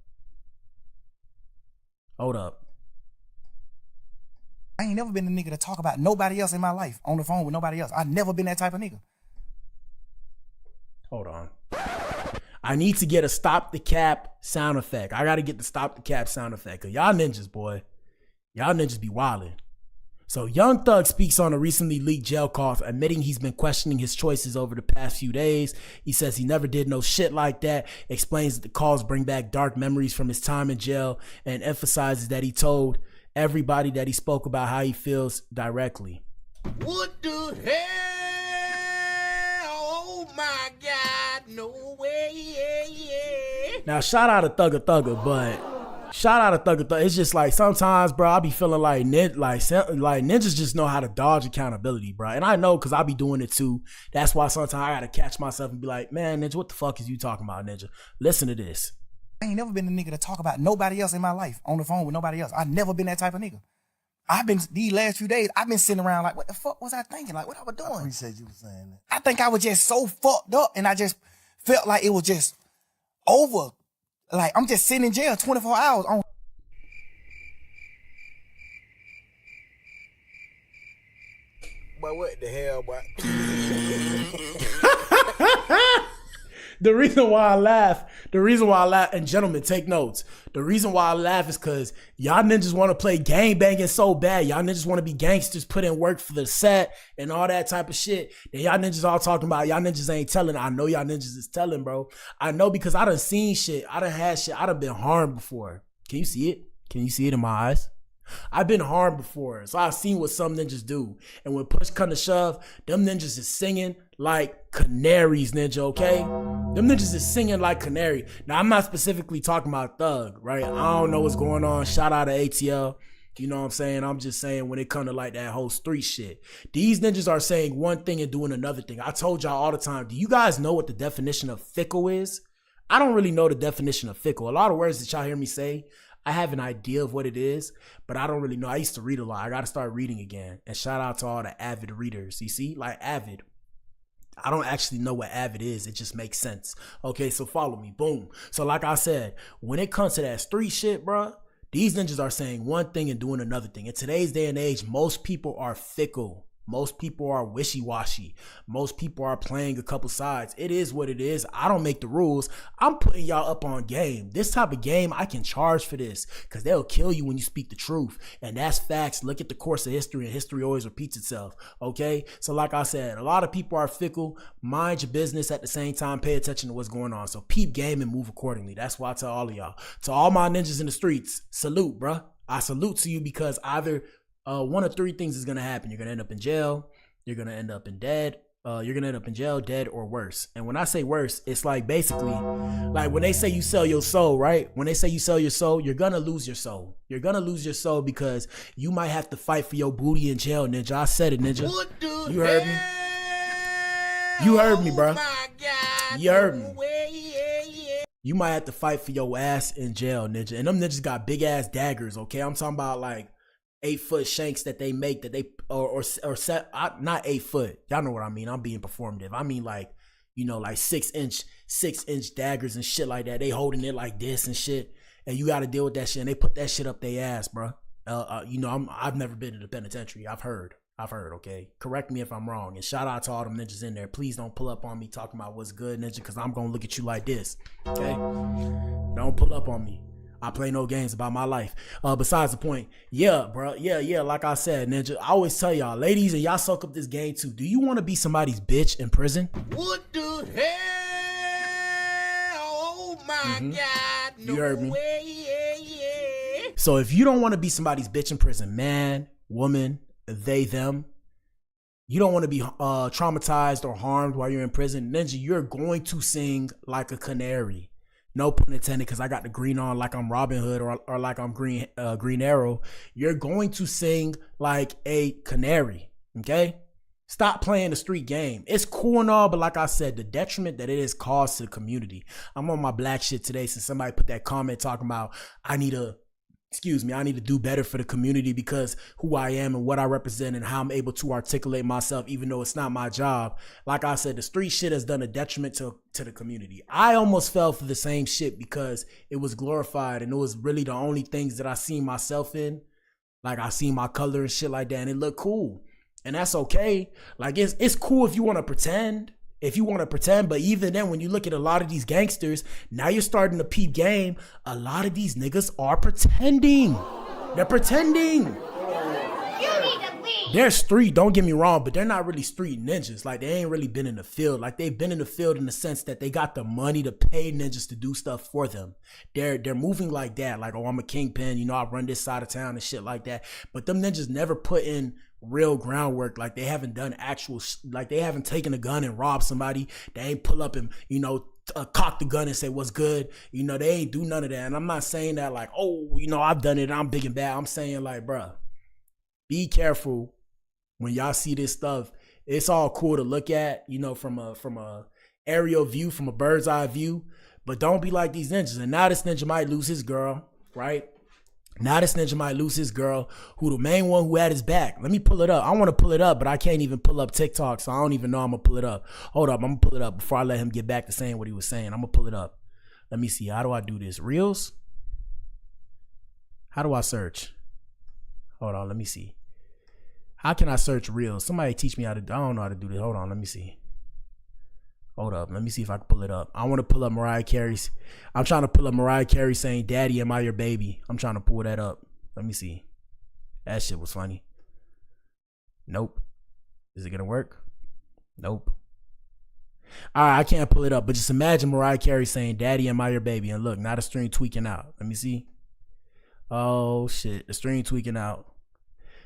Hold up. I ain't never been the nigga to talk about nobody else in my life on the phone with nobody else. I never been that type of nigga. Hold on. I need to get a stop the cap sound effect. I got to get the stop the cap sound effect. Cause y'all ninjas, boy. Y'all ninjas be wildin'. So Young Thug speaks on a recently leaked jail calls, admitting he's been questioning his choices over the past few days. He says he never did no shit like that, explains that the calls bring back dark memories from his time in jail, and emphasizes that he told everybody that he spoke about how he feels directly. What the hell? Oh my God, no way. Now, shout out to Thugger, but shout out to Thugger. It's just like sometimes, bro, I be feeling like ninjas just know how to dodge accountability, bro. And I know because I be doing it too. That's why sometimes I gotta catch myself and be like, man, ninja, what the fuck is you talking about, ninja? Listen to this. I ain't never been the nigga to talk about nobody else in my life on the phone with nobody else. I never been that type of nigga. I've been, these last few days, I've been sitting around like, what the fuck was I thinking? Like, what I was doing? I appreciate you saying that. I think I was just so fucked up and I just felt like it was just over. Like, I'm just sitting in jail 24 hours on. But what the hell, boy? The reason why I laugh, and gentlemen, take notes. The reason why I laugh is because y'all ninjas want to play gang banging so bad. Y'all ninjas want to be gangsters, put in work for the set and all that type of shit. Then y'all ninjas all talking about y'all ninjas ain't telling. I know y'all ninjas is telling, bro. I know because I done seen shit. I done had shit. I done been harmed before. Can you see it? Can you see it in my eyes? I've been harmed before, so I've seen what some ninjas do. And when push come to shove, them ninjas is singing like canaries, ninja, okay? Them ninjas is singing like canary. Now, I'm not specifically talking about Thug, right? I don't know what's going on. Shout out to ATL. You know what I'm saying? I'm just saying when it come to like that whole street shit. These ninjas are saying one thing and doing another thing. I told y'all all the time, do you guys know what the definition of fickle is? I don't really know the definition of fickle. A lot of words that y'all hear me say, I have an idea of what it is, but I don't really know. I used to read a lot. I got to start reading again. And shout out to all the avid readers. You see, like avid. I don't actually know what avid is. It just makes sense. Okay, so follow me. Boom. So like I said, when it comes to that street shit, bro, these ninjas are saying one thing and doing another thing. In today's day and age, most people are fickle. Most people are wishy-washy. Most people are playing a couple sides. It is what it is. I don't make the rules. I'm putting y'all up on game. This type of game, I can charge for this because they'll kill you when you speak the truth. And that's facts. Look at the course of history, and history always repeats itself. Okay? So like I said, a lot of people are fickle. Mind your business at the same time. Pay attention to what's going on. So peep game and move accordingly. That's why I tell all of y'all. To all my ninjas in the streets, salute, bruh. I salute to you because either one of three things is going to happen. You're going to end up in jail. You're going to end up in dead. You're going to end up in jail, dead, or worse. And when I say worse, it's like basically like when they say you sell your soul, right? When they say you sell your soul, you're going to lose your soul. You're going to lose your soul because you might have to fight for your booty in jail, ninja. I said it, ninja. You heard me? You heard me, bro. You heard me. You might have to fight for your ass in jail, ninja. And them ninjas got big ass daggers, okay? I'm talking about like 8-foot shanks that they make that they or set not 8 foot. Y'all know what I mean. I'm being performative. I mean like, you know, like 6-inch daggers and shit like that. They holding it like this and shit. And you got to deal with that shit. And they put that shit up their ass, bro. You know, I've never been to the penitentiary. I've heard, okay? Correct me if I'm wrong. And shout out to all them ninjas in there. Please don't pull up on me talking about what's good, ninja, because I'm going to look at you like this, okay? Don't pull up on me. I play no games about my life. Besides the point, yeah, bro. Yeah. Like I said, ninja, I always tell y'all, ladies, and y'all soak up this game too. Do you want to be somebody's bitch in prison? What the hell? Oh my God. No, you heard me. Way. So if you don't want to be somebody's bitch in prison, man, woman, they, them, you don't want to be traumatized or harmed while you're in prison, ninja, you're going to sing like a canary. No pun intended, because I got the green on like I'm Robin Hood or like I'm Green Arrow. You're going to sing like a canary, okay? Stop playing the street game. It's cool and all, but like I said, the detriment that it has caused to the community. I'm on my Blac shit today since somebody put that comment talking about I need a excuse me, I need to do better for the community because who I am and what I represent and how I'm able to articulate myself, even though it's not my job. Like I said, the street shit has done a detriment to the community. I almost fell for the same shit because it was glorified and it was really the only things that I seen myself in. Like I seen my color and shit like that and it looked cool. And that's okay. Like it's cool if you want to pretend. If you want to pretend, but even then, when you look at a lot of these gangsters, now you're starting to peep game. A lot of these niggas are pretending. They're pretending. They're street, don't get me wrong, but they're not really street ninjas. Like, they ain't really been in the field. Like, they've been in the field in the sense that they got the money to pay ninjas to do stuff for them. They're moving like that. Like, oh, I'm a kingpin, you know, I run this side of town and shit like that. But them ninjas never put in real groundwork. Like, they haven't done actual, like, they haven't taken a gun and robbed somebody. They ain't pull up and, you know, cock the gun and say what's good. You know, they ain't do none of that. And I'm not saying that like, oh, you know, I've done it, I'm big and bad. I'm saying like, bruh, be careful when y'all see this stuff. It's all cool to look at, you know, from a aerial view, from a bird's eye view, but don't be like these ninjas. And now this ninja might lose his girl, right? Now this ninja might lose his girl, who the main one who had his back. Let me pull it up. I want to pull it up, but I can't even pull up TikTok, so I don't even know I'm going to pull it up. Hold up, I'm going to pull it up before I let him get back to saying what he was saying. I'm going to pull it up. Let me see. How do I do this? Reels? How do I search? Hold on, let me see. How can I search Reels? Somebody teach me how to, I don't know how to do this. Hold on, let me see. Hold up, let me see if I can pull it up. I want to pull up Mariah Carey's. I'm trying to pull up Mariah Carey saying, "Daddy, am I your baby?" I'm trying to pull that up. Let me see. That shit was funny. Nope. Is it gonna work? Nope. All right, I can't pull it up, but just imagine Mariah Carey saying, "Daddy, am I your baby?" And look, now the stream tweaking out. Let me see. Oh shit, the stream tweaking out.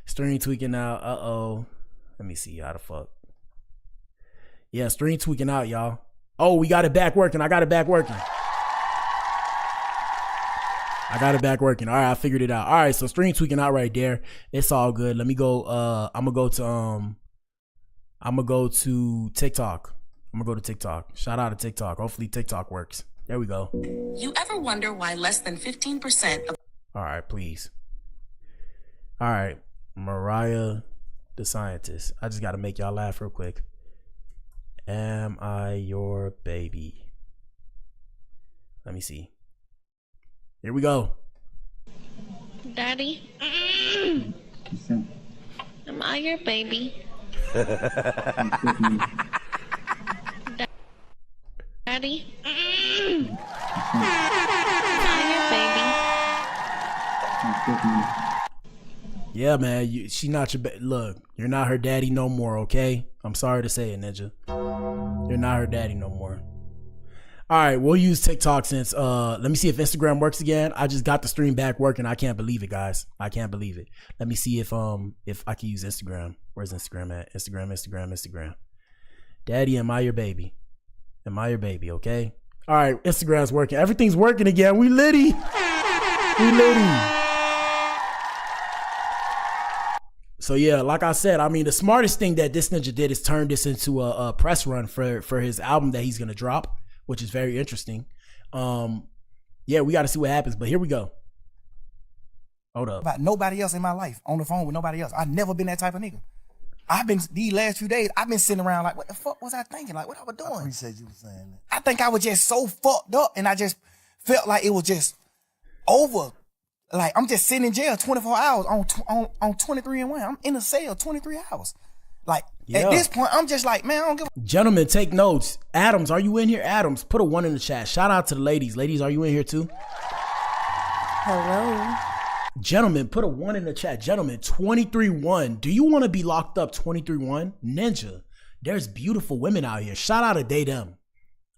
Stream tweaking out. Uh-oh. Let me see how the fuck. Yeah, stream tweaking out, y'all. Oh, we got it back working. I got it back working. I got it back working. All right, I figured it out. All right, so stream tweaking out right there. It's all good. Let me go. I'm gonna go to TikTok. I'm gonna go to TikTok. Shout out to TikTok. Hopefully TikTok works. There we go. You ever wonder why less than 15% of... All right, please. All right, Mariah The Scientist. I just got to make y'all laugh real quick. Am I your baby? Let me see. Here we go. Daddy, am I your baby? Daddy, am I your baby? Yeah, man, she not your look, you're not her daddy no more, okay? I'm sorry to say it, Ninja. You're not her daddy no more. All right, we'll use TikTok since, let me see if Instagram works again. I just got the stream back working. I can't believe it, guys. I can't believe it. Let me see if I can use Instagram. Where's Instagram at? Instagram. Daddy, am I your baby? Am I your baby, okay? All right, Instagram's working. Everything's working again. We litty. We litty. So yeah, like I said, I mean, the smartest thing that this ninja did is turn this into a press run for his album that he's gonna drop, which is very interesting. Yeah, we got to see what happens, but here we go. Hold up. About nobody else in my life, on the phone with nobody else. I've never been that type of nigga. I've been, these last few days, I've been sitting around like, what the fuck was I thinking? Like, what I was doing? I appreciate you saying that. I think I was just so fucked up, and I just felt like it was just over. Like, I'm just sitting in jail 24 hours on 23 and 1. I'm in a cell 23 hours. Like, at this point, I'm just like, man, I don't give a... Gentlemen, take notes. Adams, are you in here? Adams, put a 1 in the chat. Shout out to the ladies. Ladies, are you in here too? Hello. Gentlemen, put a 1 in the chat. Gentlemen, 23-1. Do you want to be locked up 23-1? Ninja, there's beautiful women out here. Shout out to they them.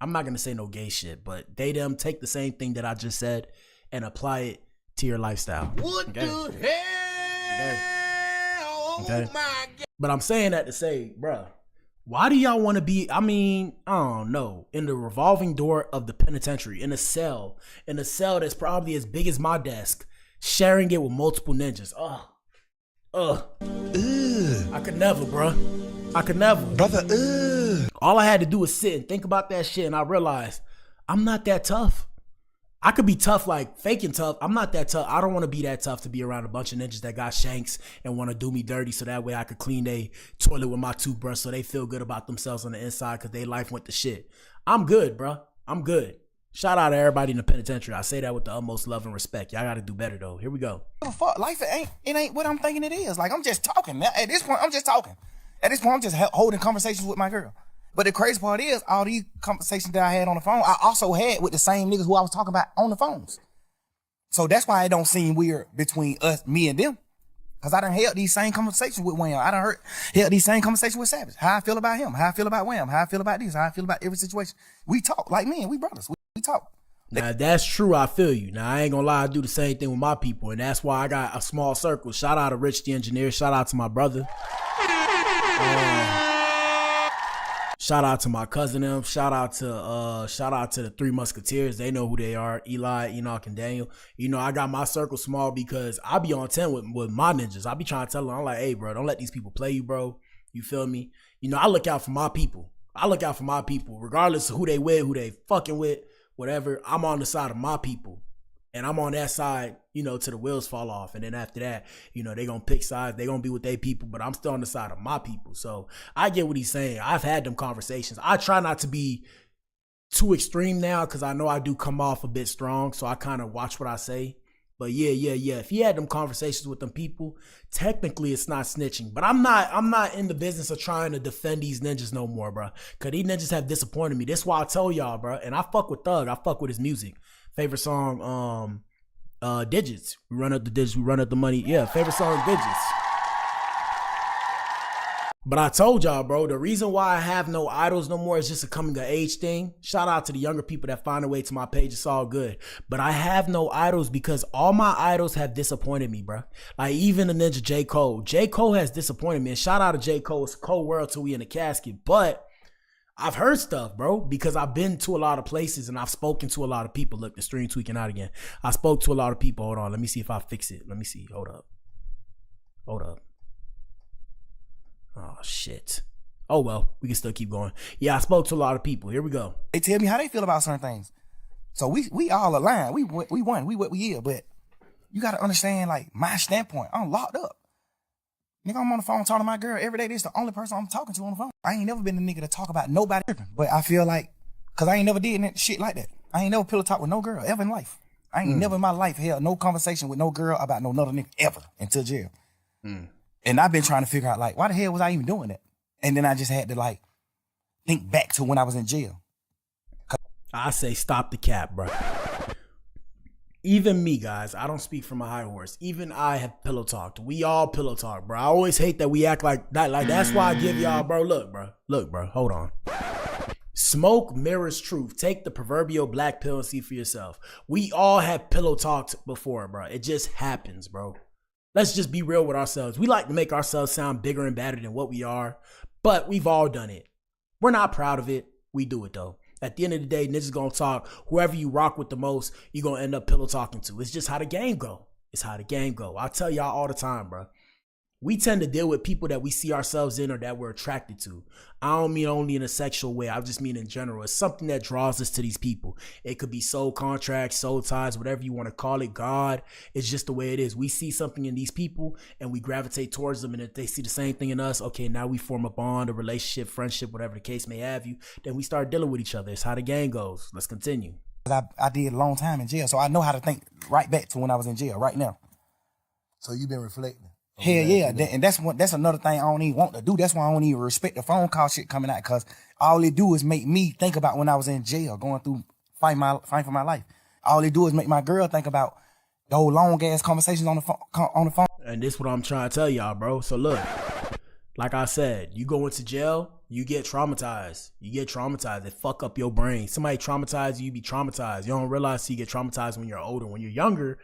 I'm not going to say no gay shit, but they them, take the same thing that I just said and apply it to your lifestyle. What the hell? Okay. Oh my God. But I'm saying that to say, bruh, why do y'all want to be, I mean, I don't know, in the revolving door of the penitentiary, in a cell that's probably as big as my desk, sharing it with multiple ninjas. I could never, bruh. I could never. Brother, all I had to do was sit and think about that shit, and I realized I'm not that tough. I could be tough, like faking tough. I'm not that tough. I don't want to be that tough to be around a bunch of ninjas that got shanks and want to do me dirty so that way I could clean their toilet with my toothbrush so they feel good about themselves on the inside because their life went to shit. I'm good, bro. I'm good. Shout out to everybody in the penitentiary. I say that with the utmost love and respect. Y'all got to do better, though. Here we go. Fuck, life it ain't what I'm thinking it is. Like, I'm just talking. At this point, I'm just talking. At this point, I'm just holding conversations with my girl. But the crazy part is, all these conversations that I had on the phone, I also had with the same niggas who I was talking about on the phones. So that's why it don't seem weird between us, me and them. Cause I done held these same conversations with Wham. I done held these same conversations with Savage. How I feel about him, how I feel about Wham, how I feel about this, how I feel about every situation. We talk like men, we brothers. We talk. Now, that's true. I feel you. Now, I ain't gonna lie. I do the same thing with my people. And that's why I got a small circle. Shout out to Rich the Engineer. Shout out to my brother. Shout out to my cousin them. Shout out to the Three Musketeers. They know who they are. Eli, Enoch, and Daniel. You know, I got my circle small because I be on 10 with my ninjas. I be trying to tell them, I'm like, hey, bro, don't let these people play you, bro. You feel me? You know, I look out for my people. Regardless of who they with, who they fucking with, whatever. I'm on the side of my people. And I'm on that side, till the wheels fall off. And then after that, they going to pick sides. They going to be with their people, but I'm still on the side of my people. So I get what he's saying. I've had them conversations. I try not to be too extreme now because I know I do come off a bit strong. So I kind of watch what I say. But yeah. If he had them conversations with them people, technically it's not snitching. But I'm not in the business of trying to defend these ninjas no more, bro. Because these ninjas have disappointed me. That's why I tell y'all, bro. And I fuck with Thug. I fuck with his music. Favorite song, Digits. We run up the digits, we run up the money. Yeah, favorite song, Digits. But I told y'all, bro, the reason why I have no idols no more is just a coming of age thing. Shout out to the younger people that find a way to my page. It's all good. But I have no idols because all my idols have disappointed me, bro. Like even the ninja J. Cole. J. Cole has disappointed me. And shout out to J. Cole. It's cold world till we in the casket. But I've heard stuff, bro, because I've been to a lot of places and I've spoken to a lot of people. Look, the stream tweaking out again. I spoke to a lot of people. Hold on. Let me see if I fix it. Let me see. Hold up. Oh, shit. Oh, well, we can still keep going. Yeah, I spoke to a lot of people. Here we go. They tell me how they feel about certain things. So we all aligned. We won. We what we here. But you got to understand, like, my standpoint. I'm locked up. Nigga, I'm on the phone talking to my girl every day. This is the only person I'm talking to on the phone. I ain't never been a nigga to talk about nobody. But I feel like, because I ain't never did shit like that. I ain't never pillow talk with no girl ever in life. I ain't never in my life held no conversation with no girl about no another nigga ever until jail. And I've been trying to figure out, like, why the hell was I even doing that? And then I just had to, like, think back to when I was in jail. I say stop the cap, bro. Even me, guys, I don't speak from a high horse. Even I have pillow talked. We all pillow talk, bro. I always hate that we act like that. Like, that's why I give y'all, bro. Look, bro. Hold on. Smoke mirrors truth. Take the proverbial black pill and see for yourself. We all have pillow talked before, bro. It just happens, bro. Let's just be real with ourselves. We like to make ourselves sound bigger and badder than what we are, but we've all done it. We're not proud of it. We do it, though. At the end of the day, niggas gonna talk. Whoever you rock with the most, you gonna end up pillow talking to. It's just how the game go. It's how the game go. I tell y'all all the time, bro. We tend to deal with people that we see ourselves in or that we're attracted to. I don't mean only in a sexual way. I just mean in general. It's something that draws us to these people. It could be soul contracts, soul ties, whatever you want to call it, God. It's just the way it is. We see something in these people and we gravitate towards them. And if they see the same thing in us, okay, now we form a bond, a relationship, friendship, whatever the case may have you. Then we start dealing with each other. It's how the game goes. Let's continue. I did a long time in jail, so I know how to think right back to when I was in jail right now. So you've been reflecting? Hell yeah, and that's another thing I don't even want to do. That's why I don't even respect the phone call shit coming out, because all it do is make me think about when I was in jail, going through fighting for my life. All it do is make my girl think about those long ass conversations on the phone. And this is what I'm trying to tell y'all, bro. So look, like I said, you go into jail, you get traumatized. It fuck up your brain. Somebody traumatized you be traumatized. You don't realize you get traumatized when you're older. When you're younger,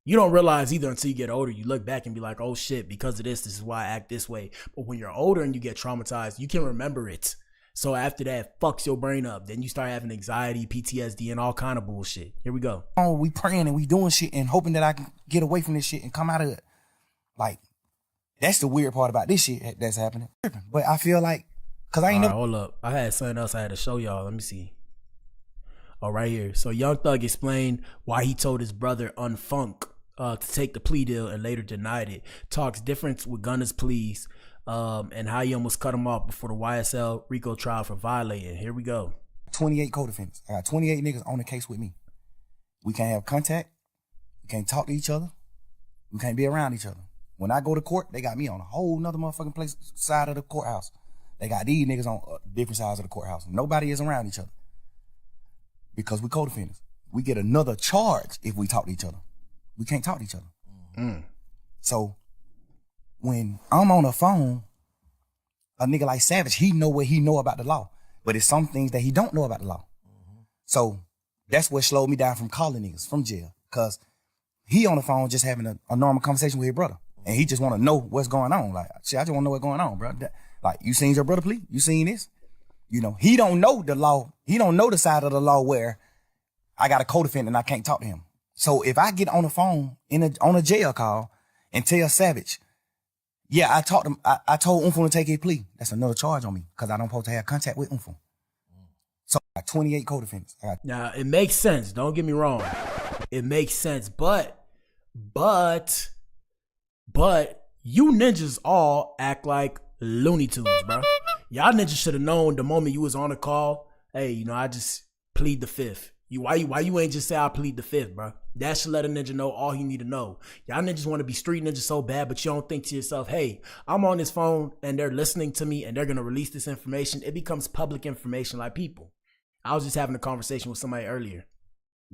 you don't realize either until you get older. You look back and be like, oh shit, because of this is why I act this way. But when you're older and you get traumatized, you can remember it. So after that, it fucks your brain up. Then you start having anxiety, PTSD, and all kind of bullshit. Here we go. Oh, we praying and we doing shit and hoping that I can get away from this shit and come out of it. Like, that's the weird part about this shit that's happening. But I feel like, because I ain't never... Hold up. I had something else I had to show y'all. Let me see. Oh, right here. So Young Thug explained why he told his brother Unfunk to take the plea deal and later denied it. Talks difference with Gunna's pleas and how he almost cut him off before the YSL RICO trial for violating. Here we go. 28 co-defendants. I got 28 niggas on the case with me. We can't have contact. We can't talk to each other. We can't be around each other. When I go to court, they got me on a whole nother motherfucking place side of the courthouse. They got these niggas on different sides of the courthouse. Nobody is around each other because we co-defendants. We get another charge if we talk to each other. We can't talk to each other. So when I'm on the phone, a nigga like Savage, he know what he know about the law, but it's some things that he don't know about the law. So that's what slowed me down from calling niggas from jail, because he on the phone just having a normal conversation with his brother, and he just want to know what's going on. Like, shit, I just want to know what's going on, bro. Like, you seen your brother plea? You seen this? You know, he don't know the law. He don't know the side of the law where I got a co-defendant and I can't talk to him. So if I get on the phone on a jail call and tell Savage, yeah, I told Umfo to take his plea, that's another charge on me because I don't supposed to have contact with Umfo. So I got 28 co-defendants. Now, it makes sense. Don't get me wrong. It makes sense. But you ninjas all act like Looney Tunes, bro. Y'all niggas should have known the moment you was on the call, hey, you know, I just plead the fifth. Why you ain't just say I plead the fifth, bro? That should let a ninja know all he need to know. Y'all niggas want to be street ninjas so bad, but you don't think to yourself, hey, I'm on this phone and they're listening to me and they're going to release this information. It becomes public information like people. I was just having a conversation with somebody earlier.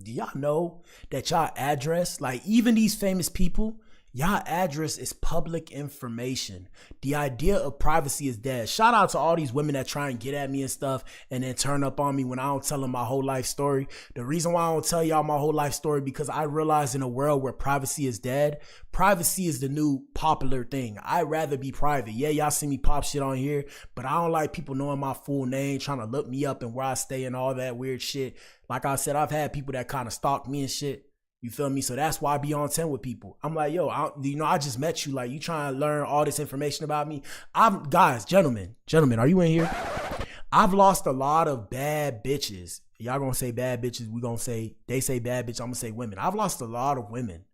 Do y'all know that y'all address, like even these famous people, y'all address is public information. The idea of privacy is dead. Shout out to all these women that try and get at me and stuff and then turn up on me when I don't tell them my whole life story. The reason why I don't tell y'all my whole life story, because I realize in a world where privacy is dead, privacy is the new popular thing. I'd rather be private. Yeah, y'all see me pop shit on here, but I don't like people knowing my full name, trying to look me up and where I stay and all that weird shit. Like I said, I've had people that kind of stalk me and shit. You feel me? So that's why I be on 10 with people. I'm like, yo, I just met you. Like, you trying to learn all this information about me? Gentlemen, are you in here? I've lost a lot of bad bitches. Y'all gonna say bad bitches. We gonna say, they say bad bitch. I'm gonna say women. I've lost a lot of women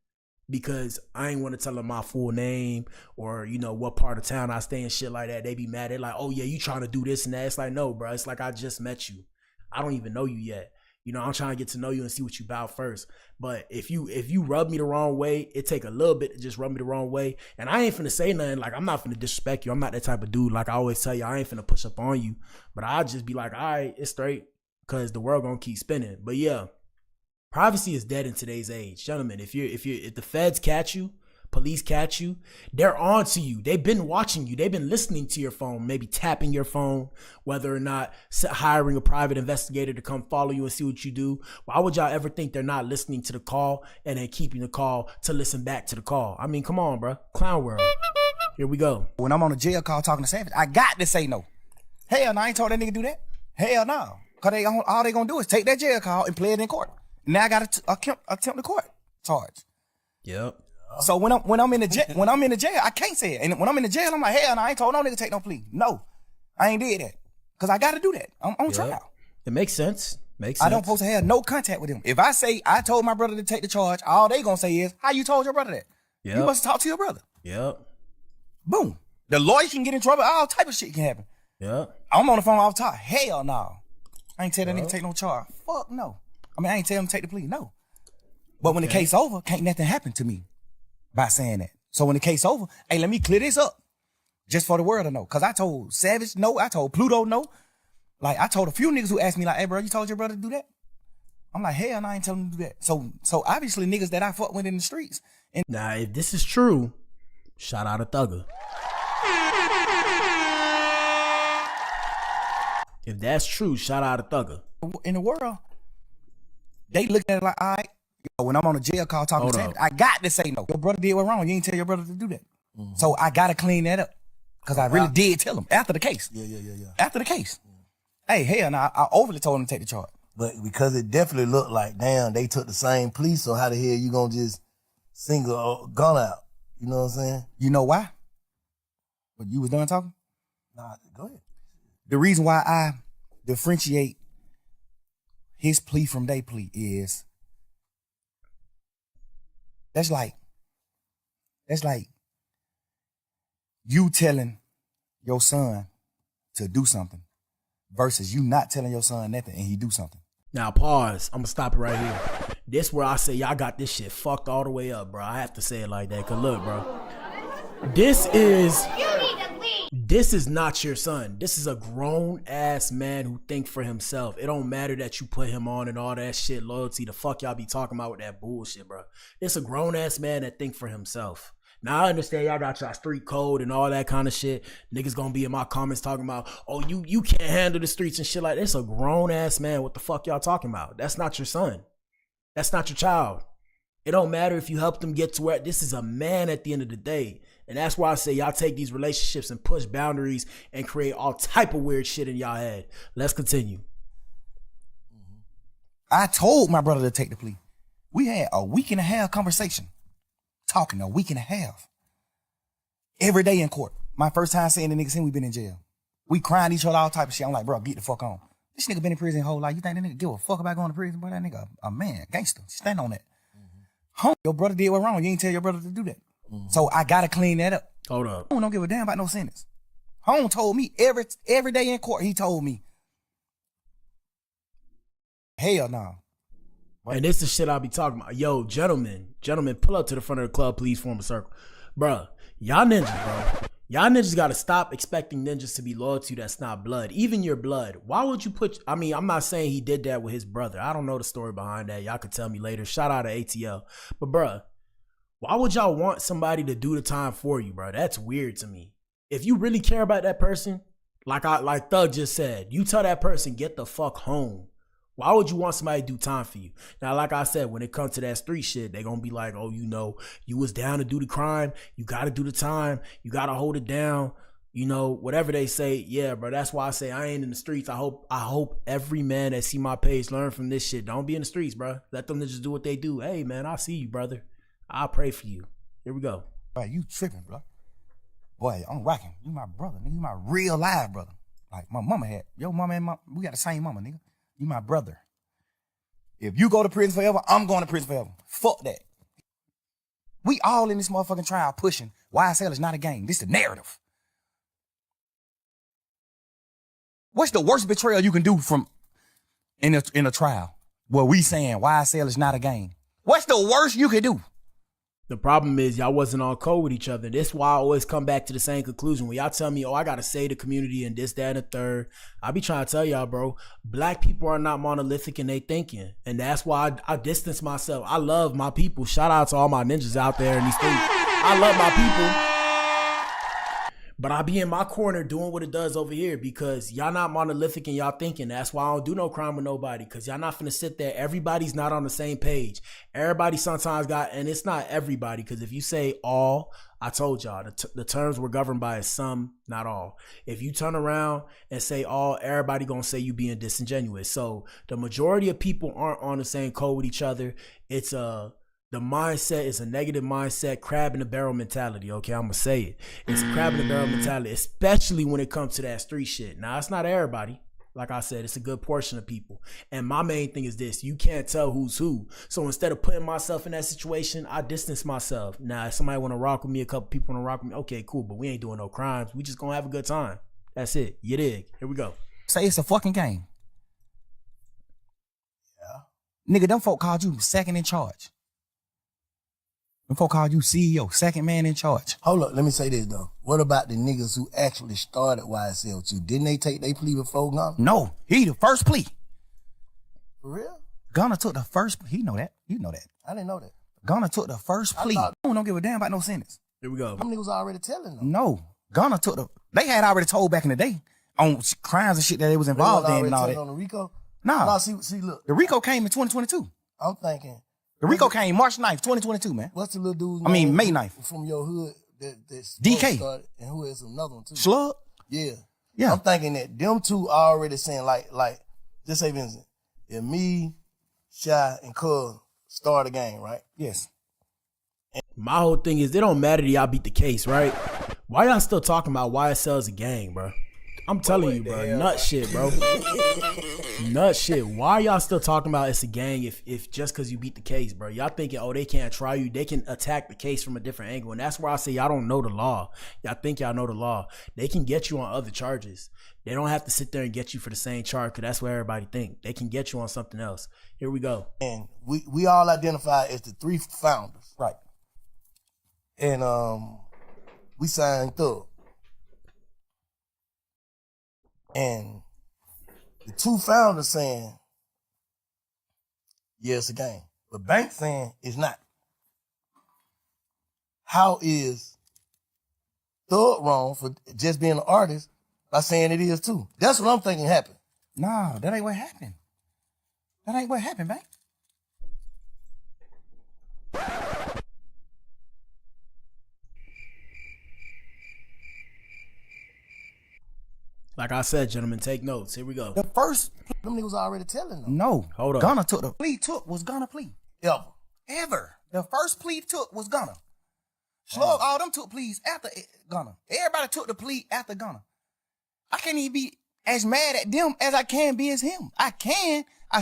because I ain't want to tell them my full name or, you know, what part of town I stay and shit like that. They be mad. They're like, oh yeah, you trying to do this and that. It's like, no, bro. It's like, I just met you. I don't even know you yet. You know, I'm trying to get to know you and see what you about first. But if you rub me the wrong way, it take a little bit to just rub me the wrong way. And I ain't finna say nothing. Like, I'm not finna disrespect you. I'm not that type of dude. Like I always tell you, I ain't finna push up on you. But I'll just be like, all right, it's straight. Because the world gonna keep spinning. But yeah, privacy is dead in today's age. Gentlemen, if the feds catch you, police catch you, they're on to you. They've been watching you. They've been listening to your phone, maybe tapping your phone, whether or not hiring a private investigator to come follow you and see what you do. Why would y'all ever think they're not listening to the call and then keeping the call to listen back to the call? I mean, come on, bro. Clown world. Here we go. When I'm on a jail call talking to Savage, I got to say no. Hell no, I ain't told that nigga do that. Hell no. Because all they gonna do is take that jail call and play it in court. Now I got to attempt the court charge. Yep. So when I'm in the jail, I can't say it. And when I'm in the jail, I'm like, hell no, I ain't told no nigga take no plea. No, I ain't did that. Cause I gotta do that. I'm on trial. It makes sense. I don't supposed to have no contact with him. If I say I told my brother to take the charge, all they gonna say is, how you told your brother that? Yep. You must talk to your brother. Yep. Boom. The lawyer can get in trouble. All type of shit can happen. Yep. I'm on the phone all the time. Hell no. I ain't tell that nigga take no charge. Fuck no. I mean, I ain't tell him to take the plea. No. But when the case over, can't nothing happen to me by saying that. So when the case over, hey, let me clear this up just for the world to know. Cause I told Savage no, I told Pluto no. Like I told a few niggas who asked me like, hey bro, you told your brother to do that? I'm like, hell no, I ain't telling him to do that. So obviously niggas that I fuck with in the streets. And now if this is true, shout out to Thugger. If that's true, shout out to Thugger. In the world, they look at it like, all right, when I'm on a jail call talking to Savage, I got to say no. Your brother did what wrong. You ain't tell your brother to do that. Mm-hmm. So I got to clean that up. Because I really did tell him after the case. Yeah. After the case. Hey, hell no, I overly told him to take the charge. But because it definitely looked like, damn, they took the same plea, so how the hell you gonna just single a gun out? You know what I'm saying? You know why? But you was done talking? Nah, go ahead. The reason why I differentiate his plea from their plea is, that's like you telling your son to do something versus you not telling your son nothing and he do something. Now pause. I'm gonna stop it right here. This where I say y'all got this shit fucked all the way up, bro. I have to say it like that. Cause look, bro. This is not your son. This is a grown ass man who think for himself. It don't matter that you put him on and all that shit, loyalty. The fuck y'all be talking about with that bullshit, bro. It's a grown ass man that think for himself. Now I understand y'all got y'all street code and all that kind of shit. Niggas gonna be in my comments talking about, oh, you can't handle the streets and shit like that. It's a grown ass man. What the fuck y'all talking about? That's not your son. That's not your child. It don't matter if you help them get to where, this is a man at the end of the day. And that's why I say y'all take these relationships and push boundaries and create all type of weird shit in y'all head. Let's continue. I told my brother to take the plea. We had a week and a half conversation. Talking a week and a half. Every day in court. My first time seeing the nigga since we been in jail. We crying each other, all type of shit. I'm like, bro, get the fuck on. This nigga been in prison his whole life. You think that nigga give a fuck about going to prison? Boy, that nigga a man, gangster. Stand on that. Home, your brother did what wrong. You ain't tell your brother to do that. So I gotta clean that up. Hold up. Home don't give a damn about no sentence. Home told me every day in court, he told me, hell no. And this is shit I'll be talking about. Yo, gentlemen, pull up to the front of the club, please form a circle. Bruh, y'all ninjas, bro. Y'all ninjas gotta stop expecting ninjas to be loyal to you that's not blood. Even your blood. Why would you put, I mean, I'm not saying he did that with his brother. I don't know the story behind that. Y'all could tell me later. Shout out to ATL. But bruh, why would y'all want somebody to do the time for you, bro? That's weird to me. If you really care about that person, like Thug just said, you tell that person, get the fuck home. Why would you want somebody to do time for you? Now, like I said, when it comes to that street shit, they gonna be like, oh, you know, you was down to do the crime. You got to do the time. You got to hold it down. You know, whatever they say. Yeah, bro, that's why I say I ain't in the streets. I hope every man that see my page learn from this shit. Don't be in the streets, bro. Let them just do what they do. Hey, man, I see you, brother. I pray for you. Here we go. Boy, you tripping, bro. Boy, I'm rocking. You my brother, nigga. You my real live brother. Like my mama had. Your mama and we got the same mama, nigga. You my brother. If you go to prison forever, I'm going to prison forever. Fuck that. We all in this motherfucking trial pushing. YSL is not a game. This is the narrative. What's the worst betrayal you can do from in a trial where we saying YSL is not a game? What's the worst you can do? The problem is y'all wasn't on code with each other. That's why I always come back to the same conclusion. When y'all tell me, oh, I got to save the community and this, that, and the third. I be trying to tell y'all, bro, black people are not monolithic in they thinking. And that's why I distance myself. I love my people. Shout out to all my ninjas out there in these streets. I love my people. But I be in my corner doing what it does over here because y'all not monolithic in y'all thinking. That's why I don't do no crime with nobody because y'all not finna sit there. Everybody's not on the same page. Everybody sometimes got, and it's not everybody because if you say all, I told y'all the terms we're governed by is some, not all. If you turn around and say all, everybody gonna say you being disingenuous. So the majority of people aren't on the same code with each other. It's the mindset is a negative mindset, crab in the barrel mentality. Okay, I'm gonna say it. It's a crab in the barrel mentality, especially when it comes to that street shit. Now, it's not everybody. Like I said, it's a good portion of people. And my main thing is this: you can't tell who's who. So instead of putting myself in that situation, I distance myself. Now, if somebody want to rock with me, a couple people want to rock with me, okay, cool. But we ain't doing no crimes. We just gonna have a good time. That's it. You dig? Here we go. Say it's a fucking game. Yeah. Nigga, them folk called you second in charge. Them folk called you CEO, second man in charge. Hold up, let me say this though. What about the niggas who actually started YSL too? Didn't they take their plea before Gunna? No, he the first plea. For real? Gunna took the first, he know that. You know that. I didn't know that. Gunna took the first plea. Don't give a damn about no sentence. Here we go. Them niggas already telling them. No, Gunna took they had already told back in the day on crimes and shit that they was involved in and all that. On the RICO? Nah. No, see, look. The RICO came in 2022. I'm thinking. The RICO came March 9th, 2022, man. What's the little dude? May 9th. From your hood that's DK. Started, and who is another one too? Slug? Yeah. Yeah. I'm thinking that them two already saying like, just say, Vincent, if me, Shy, and Cuz start a game, right? Yes. My whole thing is, it don't matter that y'all beat the case, right? Why y'all still talking about YSL as a gang, bro? I'm telling you, bro. Nut shit, bro. Nut shit. Why are y'all still talking about it's a gang if just because you beat the case, bro? Y'all thinking, oh, they can't try you. They can attack the case from a different angle. And that's where I say y'all don't know the law. Y'all think y'all know the law. They can get you on other charges. They don't have to sit there and get you for the same charge because that's what everybody think. They can get you on something else. Here we go. And we all identify as the 3 founders. Right. And we signed Thug. And the 2 founders saying, yeah, it's a game. But Bank saying it's not. How is Thug wrong for just being an artist by saying it is too? That's what I'm thinking happened. Nah, that ain't what happened. That ain't what happened, Bank. Like I said, gentlemen, take notes. Here we go. The first, them niggas already telling them. No. Hold on. Gunna took the plea was Gunna plea. Ever. The first plea took was Gunna. Slug, all them took pleas after Gunna. Everybody took the plea after Gunna. I can't even be as mad at them as I can be as him. I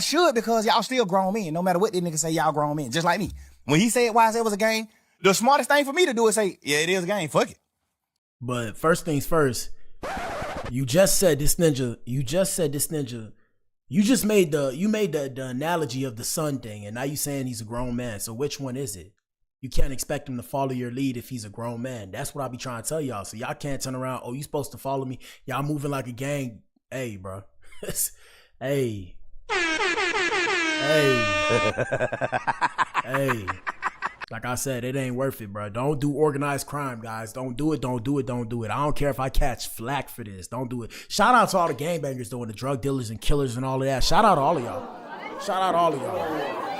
should because y'all still grown men. No matter what this nigga say, y'all grown men. Just like me. When he said why I said it was a game, the smartest thing for me to do is say, yeah, it is a game. Fuck it. But first things first, you just said this ninja. You just made the analogy of the son thing, and now you saying he's a grown man. So which one is it? You can't expect him to follow your lead if he's a grown man. That's what I be trying to tell y'all. So y'all can't turn around. Oh, you supposed to follow me? Y'all moving like a gang. Hey, bro. Hey. Like I said, it ain't worth it, bro. Don't do organized crime, guys. Don't do it. I don't care if I catch flack for this. Don't do it. Shout out to all the gangbangers doing the drug dealers and killers and all of that. Shout out to all of y'all.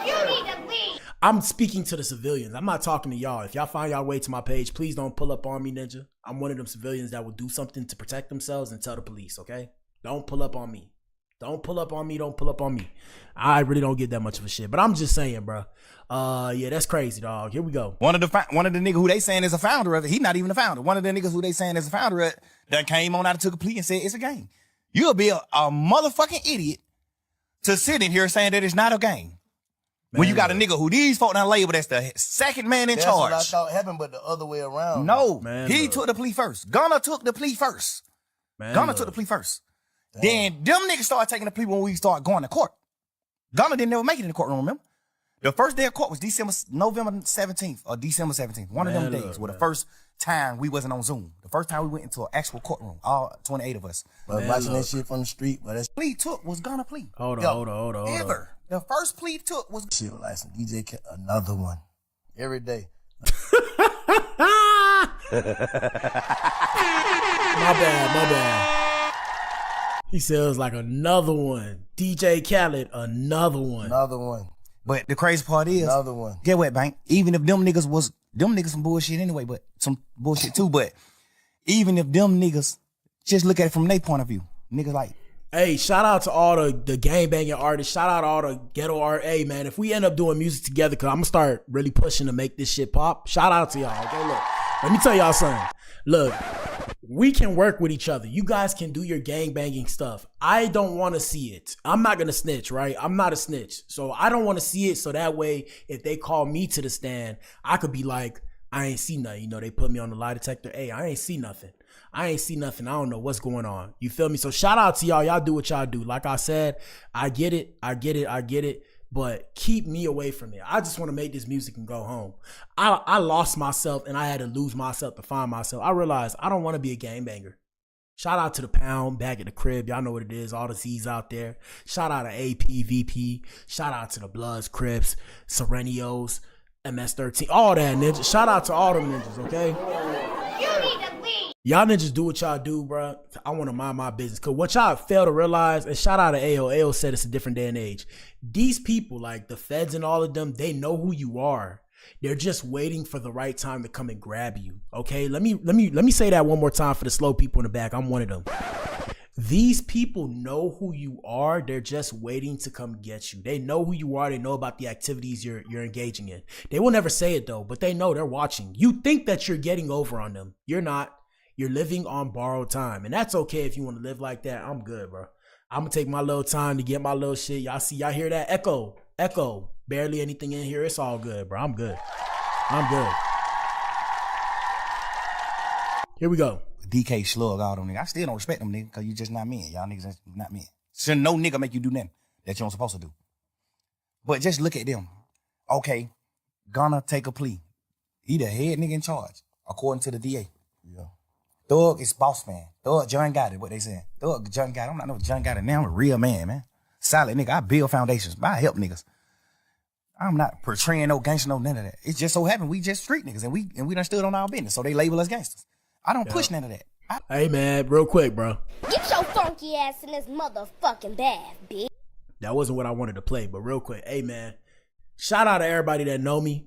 You need to leave. I'm speaking to the civilians. I'm not talking to y'all. If y'all find y'all way to my page, please don't pull up on me, ninja. I'm one of them civilians that will do something to protect themselves and tell the police, okay? Don't pull up on me. Don't pull up on me. I really don't get that much of a shit. But I'm just saying, bro. Yeah, that's crazy, dog. Here we go. One of the niggas who they saying is a founder of it, he not even a founder. One of the niggas who they saying is a founder of it that came on out and took a plea and said it's a game. You'll be a motherfucking idiot to sit in here saying that it's not a game. When you got a nigga who these folk done labeled as the second man in charge. That's what I thought happened, but the other way around. No, he took the plea first. Gunna took the plea first. Then them niggas started taking the plea when we started going to court. Gunna didn't never make it in the courtroom, remember? The first day of court was November 17th or December 17th. One of them days were the first time we wasn't on Zoom. The first time we went into an actual courtroom, all 28 of us. But watching that shit from the street, but that's plea took was Gunna plea. Hold on. Ever. The first plea took was shit like some DJ another one. Every day. My bad. He says like another one. DJ Khaled, another one. But the crazy part is, another one. Get what, Bank? Even if them niggas some bullshit anyway, but some bullshit too. But even if them niggas just look at it from their point of view, niggas like. Hey, shout out to all the gangbanging artists. Shout out to all the ghetto art. Hey, man, if we end up doing music together, because I'm going to start really pushing to make this shit pop. Shout out to y'all. Okay, look. Let me tell y'all something. Look, we can work with each other. You guys can do your gangbanging stuff. I don't want to see it. I'm not going to snitch, right? I'm not a snitch. So I don't want to see it. So that way, if they call me to the stand, I could be like, I ain't see nothing. You know, they put me on the lie detector. Hey, I ain't see nothing. I don't know what's going on. You feel me? So shout out to y'all. Y'all do what y'all do. Like I said, I get it. But keep me away from it. I just want to make this music and go home. I lost myself and I had to lose myself to find myself. I realized I don't want to be a gangbanger. Shout out to the Pound back at the crib. Y'all know what it is. All the Z's out there. Shout out to AP, VP. Shout out to the Bloods, Crips, Serenios, MS-13. All that, ninja. Shout out to all them ninjas, okay? Y'all ninjas do what y'all do, bro. I want to mind my business. Because what y'all fail to realize, and shout out to AO. AO said it's a different day and age. These people, like the feds and all of them, they know who you are. They're just waiting for the right time to come and grab you. Okay? Let me say that one more time for the slow people in the back. I'm one of them. These people know who you are. They're just waiting to come get you. They know who you are. They know about the activities you're engaging in. They will never say it though, but they know they're watching. You think that you're getting over on them. You're not. You're living on borrowed time. And that's okay if you want to live like that. I'm good, bro. I'm going to take my little time to get my little shit. Y'all hear that? Echo. Barely anything in here. It's all good, bro. I'm good. Here we go. DK slug all them niggas. I still don't respect them niggas because you just not men. Y'all niggas just not men. So no nigga make you do nothing that you don't supposed to do. But just look at them. Okay, gonna take a plea. He the head nigga in charge, according to the DA. Yeah. Thug is boss man. Thug John got it, what they saying. Thug John got it. I'm not no John got it now. I'm a real man. Solid nigga. I build foundations. I help niggas. I'm not portraying no gangster, no none of that. It just so happened we just street niggas and we done stood on our business. So they label us gangsters. I don't push none of that. Hey man, real quick, bro. Get your funky ass in this motherfucking bath, bitch. That wasn't what I wanted to play, but real quick, hey man, shout out to everybody that know me.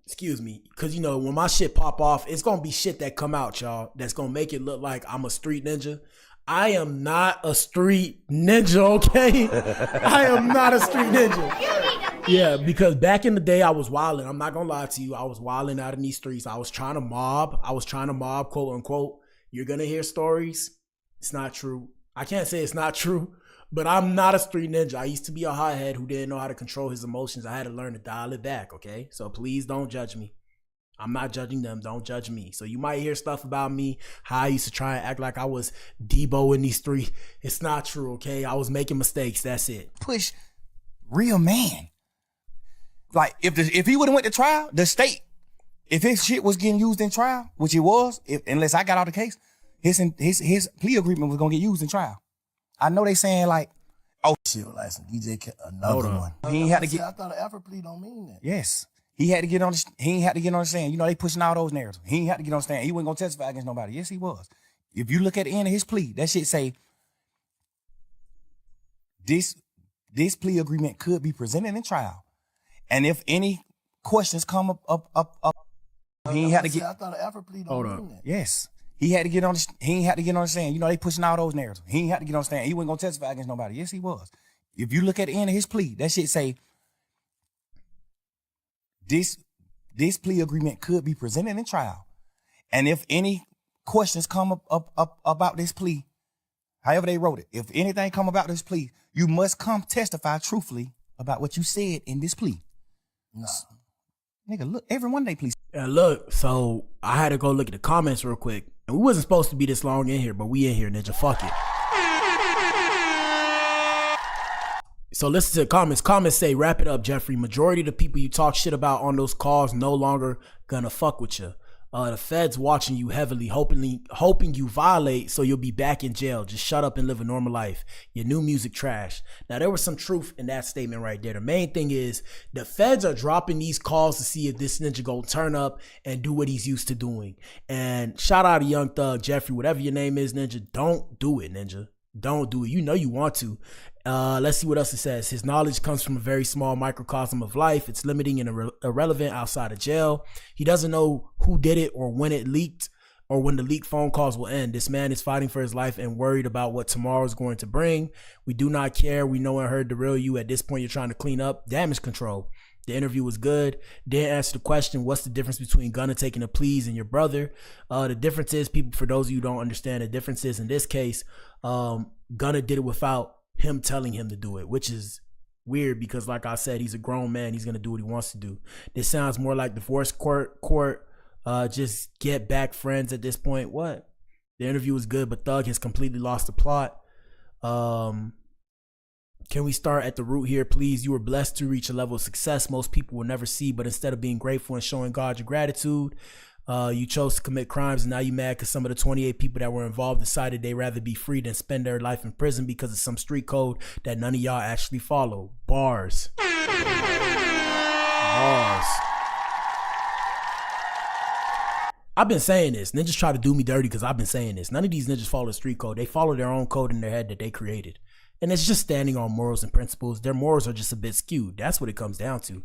Excuse me, because you know when my shit pop off, it's gonna be shit that come out, y'all, that's gonna make it look like I'm a street ninja. I am not a street ninja, okay? I am not a street ninja. Yeah, because back in the day, I was wilding. I'm not gonna lie to you. I was wilding out in these streets. I was trying to mob, quote unquote. You're gonna hear stories. It's not true. I can't say it's not true, but I'm not a street ninja. I used to be a hothead who didn't know how to control his emotions. I had to learn to dial it back, okay? So please don't judge me. I'm not judging them. Don't judge me. So you might hear stuff about me, how I used to try and act like I was Debo in these streets. It's not true, okay? I was making mistakes. That's it. Push real man. Like if he would have went to trial, the state, if his shit was getting used in trial, which it was, unless I got out the case, his plea agreement was gonna get used in trial. I know they saying like, oh shit, like some DJ another one. He ain't had to get. I thought an effort plea don't mean that. Yes. He ain't had to get on the stand. You know, they pushing all those narratives. He ain't had to get on the stand. He wasn't gonna testify against nobody. Yes, he was. If you look at the end of his plea, that shit say this plea agreement could be presented in trial. And if any questions come up, he ain't had to get. I thought an effort plea don't mean that. Yes. He ain't had to get on the stand. You know, they pushing all those narratives. He ain't had to get on the stand. He wasn't gonna testify against nobody. Yes, he was. If you look at the end of his plea, that shit say this plea agreement could be presented in trial. And if any questions come up about this plea, however they wrote it, if anything come about this plea, you must come testify truthfully about what you said in this plea. Nah. Nigga, look, every one of they pleas. Yeah, look, so I had to go look at the comments real quick. And we wasn't supposed to be this long in here, but we in here, ninja. Fuck it. So listen to the comments. Comments say, wrap it up, Jeffrey. Majority of the people you talk shit about on those calls no longer gonna fuck with you. The feds watching you heavily, hoping you violate so you'll be back in jail. Just shut up and live a normal life. Your new music trash. Now, there was some truth in that statement right there. The main thing is the feds are dropping these calls to see if this ninja gonna turn up and do what he's used to doing. And shout out to Young Thug, Jeffrey, whatever your name is, ninja. Don't do it, ninja. Don't do it. You know you want to. Let's see what else it says. His knowledge comes from a very small microcosm of life. It's limiting and irrelevant outside of jail. He doesn't know who did it or when it leaked or when the leaked phone calls will end. This man is fighting for his life and worried about what tomorrow is going to bring. We do not care. We know and heard the real you. At this point, you're trying to clean up. Damage control. The interview was good. Didn't answer the question, what's the difference between Gunna taking a pleas and your brother? The difference is, people, for those of you who don't understand, the difference is in this case, Gunna did it without him telling him to do it, which is weird because, like I said, he's a grown man. He's going to do what he wants to do. This sounds more like divorce court, just get back friends at this point. What? The interview was good, but Thug has completely lost the plot. Can we start at the root here, please? You were blessed to reach a level of success most people will never see, but instead of being grateful and showing God your gratitude, you chose to commit crimes, and now you're mad because some of the 28 people that were involved decided they'd rather be free than spend their life in prison because of some street code that none of y'all actually follow. Bars. Bars. I've been saying this. Ninjas try to do me dirty because I've been saying this. None of these ninjas follow the street code. They follow their own code in their head that they created. And it's just standing on morals and principles. Their morals are just a bit skewed. That's what it comes down to.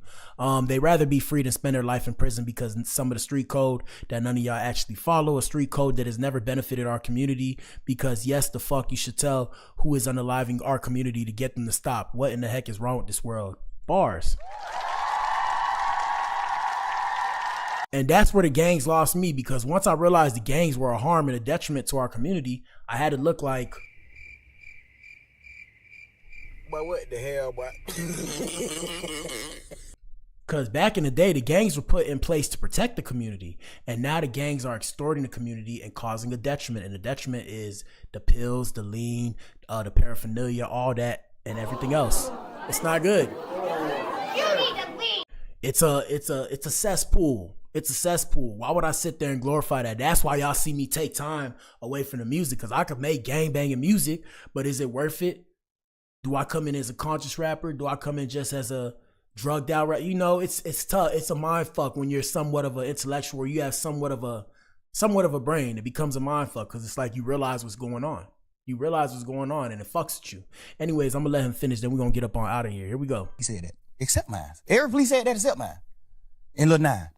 They'd rather be free than spend their life in prison because some of the street code that none of y'all actually follow, a street code that has never benefited our community, because yes, the fuck you should tell who is unaliving our community to get them to stop. What in the heck is wrong with this world? Bars. And that's where the gangs lost me, because once I realized the gangs were a harm and a detriment to our community, I had to look like. But what the hell, boy? Because back in the day, the gangs were put in place to protect the community. And now the gangs are extorting the community and causing a detriment. And the detriment is the pills, the lean, the paraphernalia, all that, and everything else. It's not good. It's a cesspool. It's a cesspool. Why would I sit there and glorify that? That's why y'all see me take time away from the music, because I could make gangbanging music, but is it worth it? Do I come in as a conscious rapper? Do I come in just as a drugged out rapper? You know, it's tough. It's a mind fuck when you're somewhat of an intellectual, or you have somewhat of a brain. It becomes a mind fuck, because it's like you realize what's going on. You realize what's going on, and it fucks with you. Anyways, I'm gonna let him finish, then we're gonna get up on out of here. Here we go. He said that. Except mine. Every police said that except mine. In Lil 9.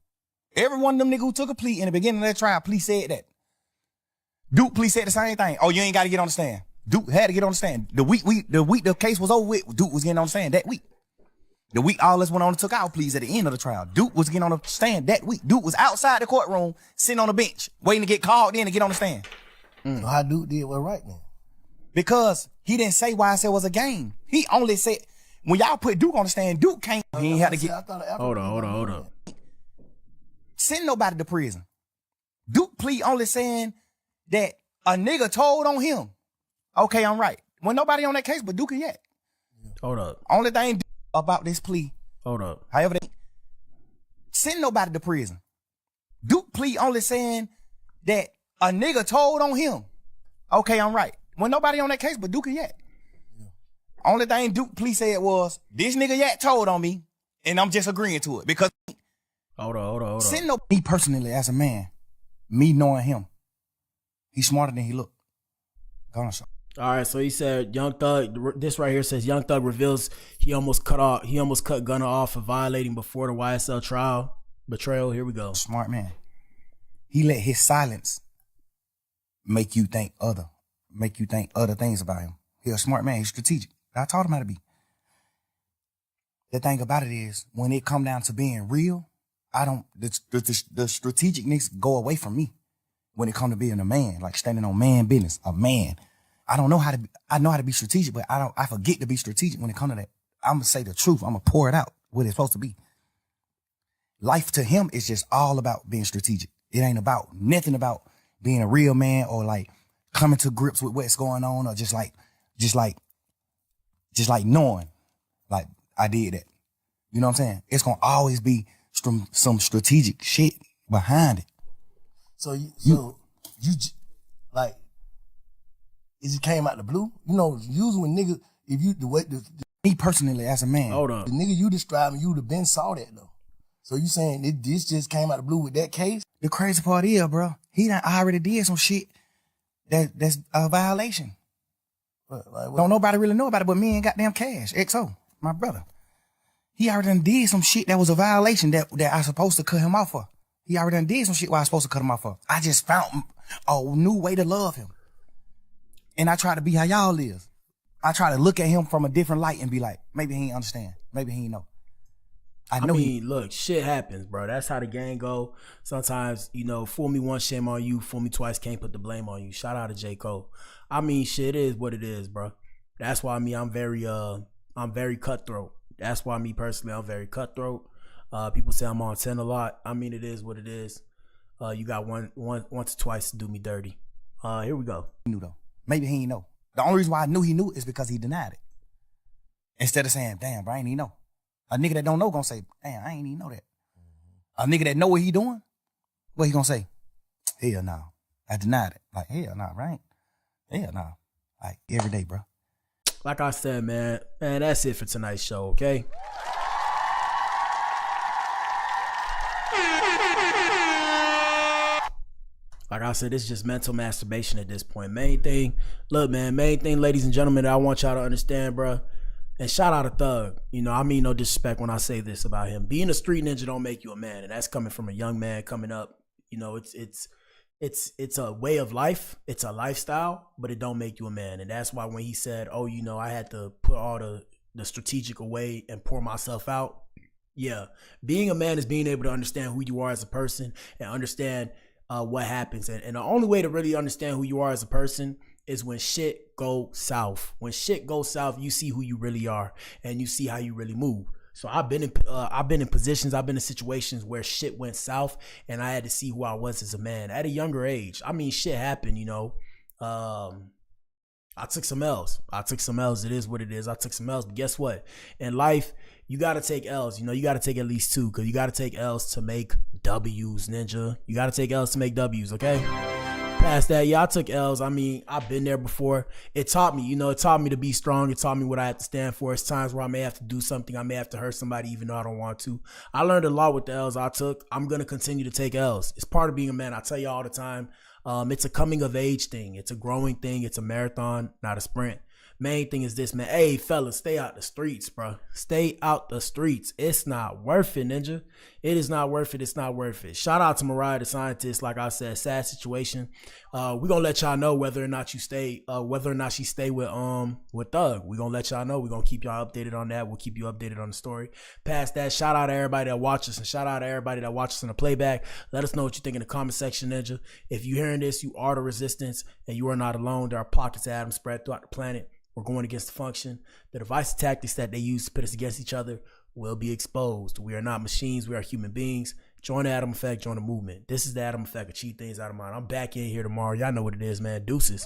Every one of them niggas who took a plea in the beginning of that trial, police said that. Duke police said the same thing. Oh, you ain't got to get on the stand. Duke had to get on the stand. The week the case was over with, Duke was getting on the stand that week. The week all us went on and took our pleas at the end of the trial, Duke was getting on the stand that week. Duke was outside the courtroom, sitting on the bench, waiting to get called in to get on the stand. So how Duke did what right then? Because he didn't say why I said it was a game. He only said, when y'all put Duke on the stand, Duke can't. He ain't had to get. Hold on. Send nobody to prison. Duke plea only saying that a nigga told on him. Okay, I'm right. When nobody on that case but Duke yet. Hold up. Only thing about this plea. Hold up. However, they send nobody to prison. Duke plea only saying that a nigga told on him. Okay, I'm right. When nobody on that case but Duke yet. Only thing Duke plea said was, this nigga yet told on me, and I'm just agreeing to it. Because Hold on. send me personally as a man, me knowing him, he's smarter than he looked. Gonna show. All right, so he said Young Thug. This right here says Young Thug reveals he almost cut Gunna off for violating before the YSL trial betrayal. Here we go. Smart man. He let his silence make you think other things about him. He's a smart man. He's strategic. I taught him how to be. The thing about it is, when it come down to being real, the strategicness go away from me when it come to being a man, like standing on man business, a man. I know how to be strategic, but I forget to be strategic when it come to that. I'm gonna say the truth. I'm gonna pour it out what it's supposed to be. Life to him is just all about being strategic. It ain't about nothing about being a real man or like coming to grips with what's going on or just like knowing like I did that. You know what I'm saying? It's gonna always be some strategic shit behind it. So you like, it just came out the blue. You know, usually when niggas, if you me personally as a man, hold on, the nigga you describing, you would have been saw that though. So you saying this just came out the blue with that case? The crazy part is, bro, I already did some shit that's a violation. What? Don't nobody really know about it but me and goddamn Cash, XO, my brother. He already done did some shit that was a violation that I supposed to cut him off for. He already done did some shit where I was supposed to cut him off for. I just found a new way to love him. And I try to be how y'all live. I try to look at him from a different light and be like, maybe he ain't understand. Maybe he ain't know. I mean, look, shit happens, bro. That's how the gang go. Sometimes, you know, fool me once, shame on you. Fool me twice, can't put the blame on you. Shout out to J. Cole. I mean, shit is what it is, bro. That's why I'm very cutthroat. That's why me personally, I'm very cutthroat. People say I'm on 10 a lot. I mean, it is what it is. You got once or twice to do me dirty. Here we go. He knew though. Maybe he ain't know. The only reason why I knew he knew is because he denied it. Instead of saying, damn, bro, I ain't even know. A nigga that don't know gonna say, damn, I ain't even know that. A nigga that know what he doing, what he gonna say? Hell no. I denied it. Like, hell no, right? Hell no. Like, every day, bro. Like I said, man, that's it for tonight's show, okay? Like I said, it's just mental masturbation at this point. Main thing, ladies and gentlemen, that I want y'all to understand, bro. And shout out to Thug. You know, I mean no disrespect when I say this about him. Being a street ninja don't make you a man, and that's coming from a young man coming up. You know, it's a way of life. It's a lifestyle, but it don't make you a man. And that's why when he said, oh, you know, I had to put all the strategic away and pour myself out, Yeah. Being a man is being able to understand who you are as a person and understand what happens. And the only way to really understand who you are as a person is when shit go south. When shit goes south, you see who you really are and you see how you really move. So I've been in positions, I've been in situations where shit went south and I had to see who I was as a man at a younger age. I mean, shit happened, you know. I took some L's. It is what it is. I took some L's. But guess what? In life, you got to take L's. You know, you got to take at least 2 because you got to take L's to make W's, ninja. You got to take L's to make W's, okay? Past that, yeah, I took L's. I mean, I've been there before. It taught me, you know, it taught me to be strong. It taught me what I have to stand for. It's times where I may have to do something. I may have to hurt somebody even though I don't want to. I learned a lot with the L's I took. I'm going to continue to take L's. It's part of being a man. I tell you all the time. It's a coming of age thing. It's a growing thing. It's a marathon, not a sprint. Main thing is this, man. Hey, fellas, stay out the streets, bro. Stay out the streets. It's not worth it, ninja. It is not worth it. It's not worth it. Shout out to Mariah The Scientist. Like I said, sad situation. We're gonna let y'all know whether or not she stay with Thug. We're gonna let y'all know. We're gonna keep y'all updated on that. We'll keep you updated on the story. Past that, shout out to everybody that watches and shout out to everybody that watches in the playback. Let us know what you think in the comment section, ninja. If you're hearing this, you are the resistance and you are not alone. There are pockets of Adam spread throughout the planet. We're going against the function. The device tactics that they use to put us against each other will be exposed. We are not machines. We are human beings. Join the Adam Effect. Join the movement. This is the Adam Effect. Achieve things out of mind. I'm back in here tomorrow. Y'all know what it is, man. Deuces.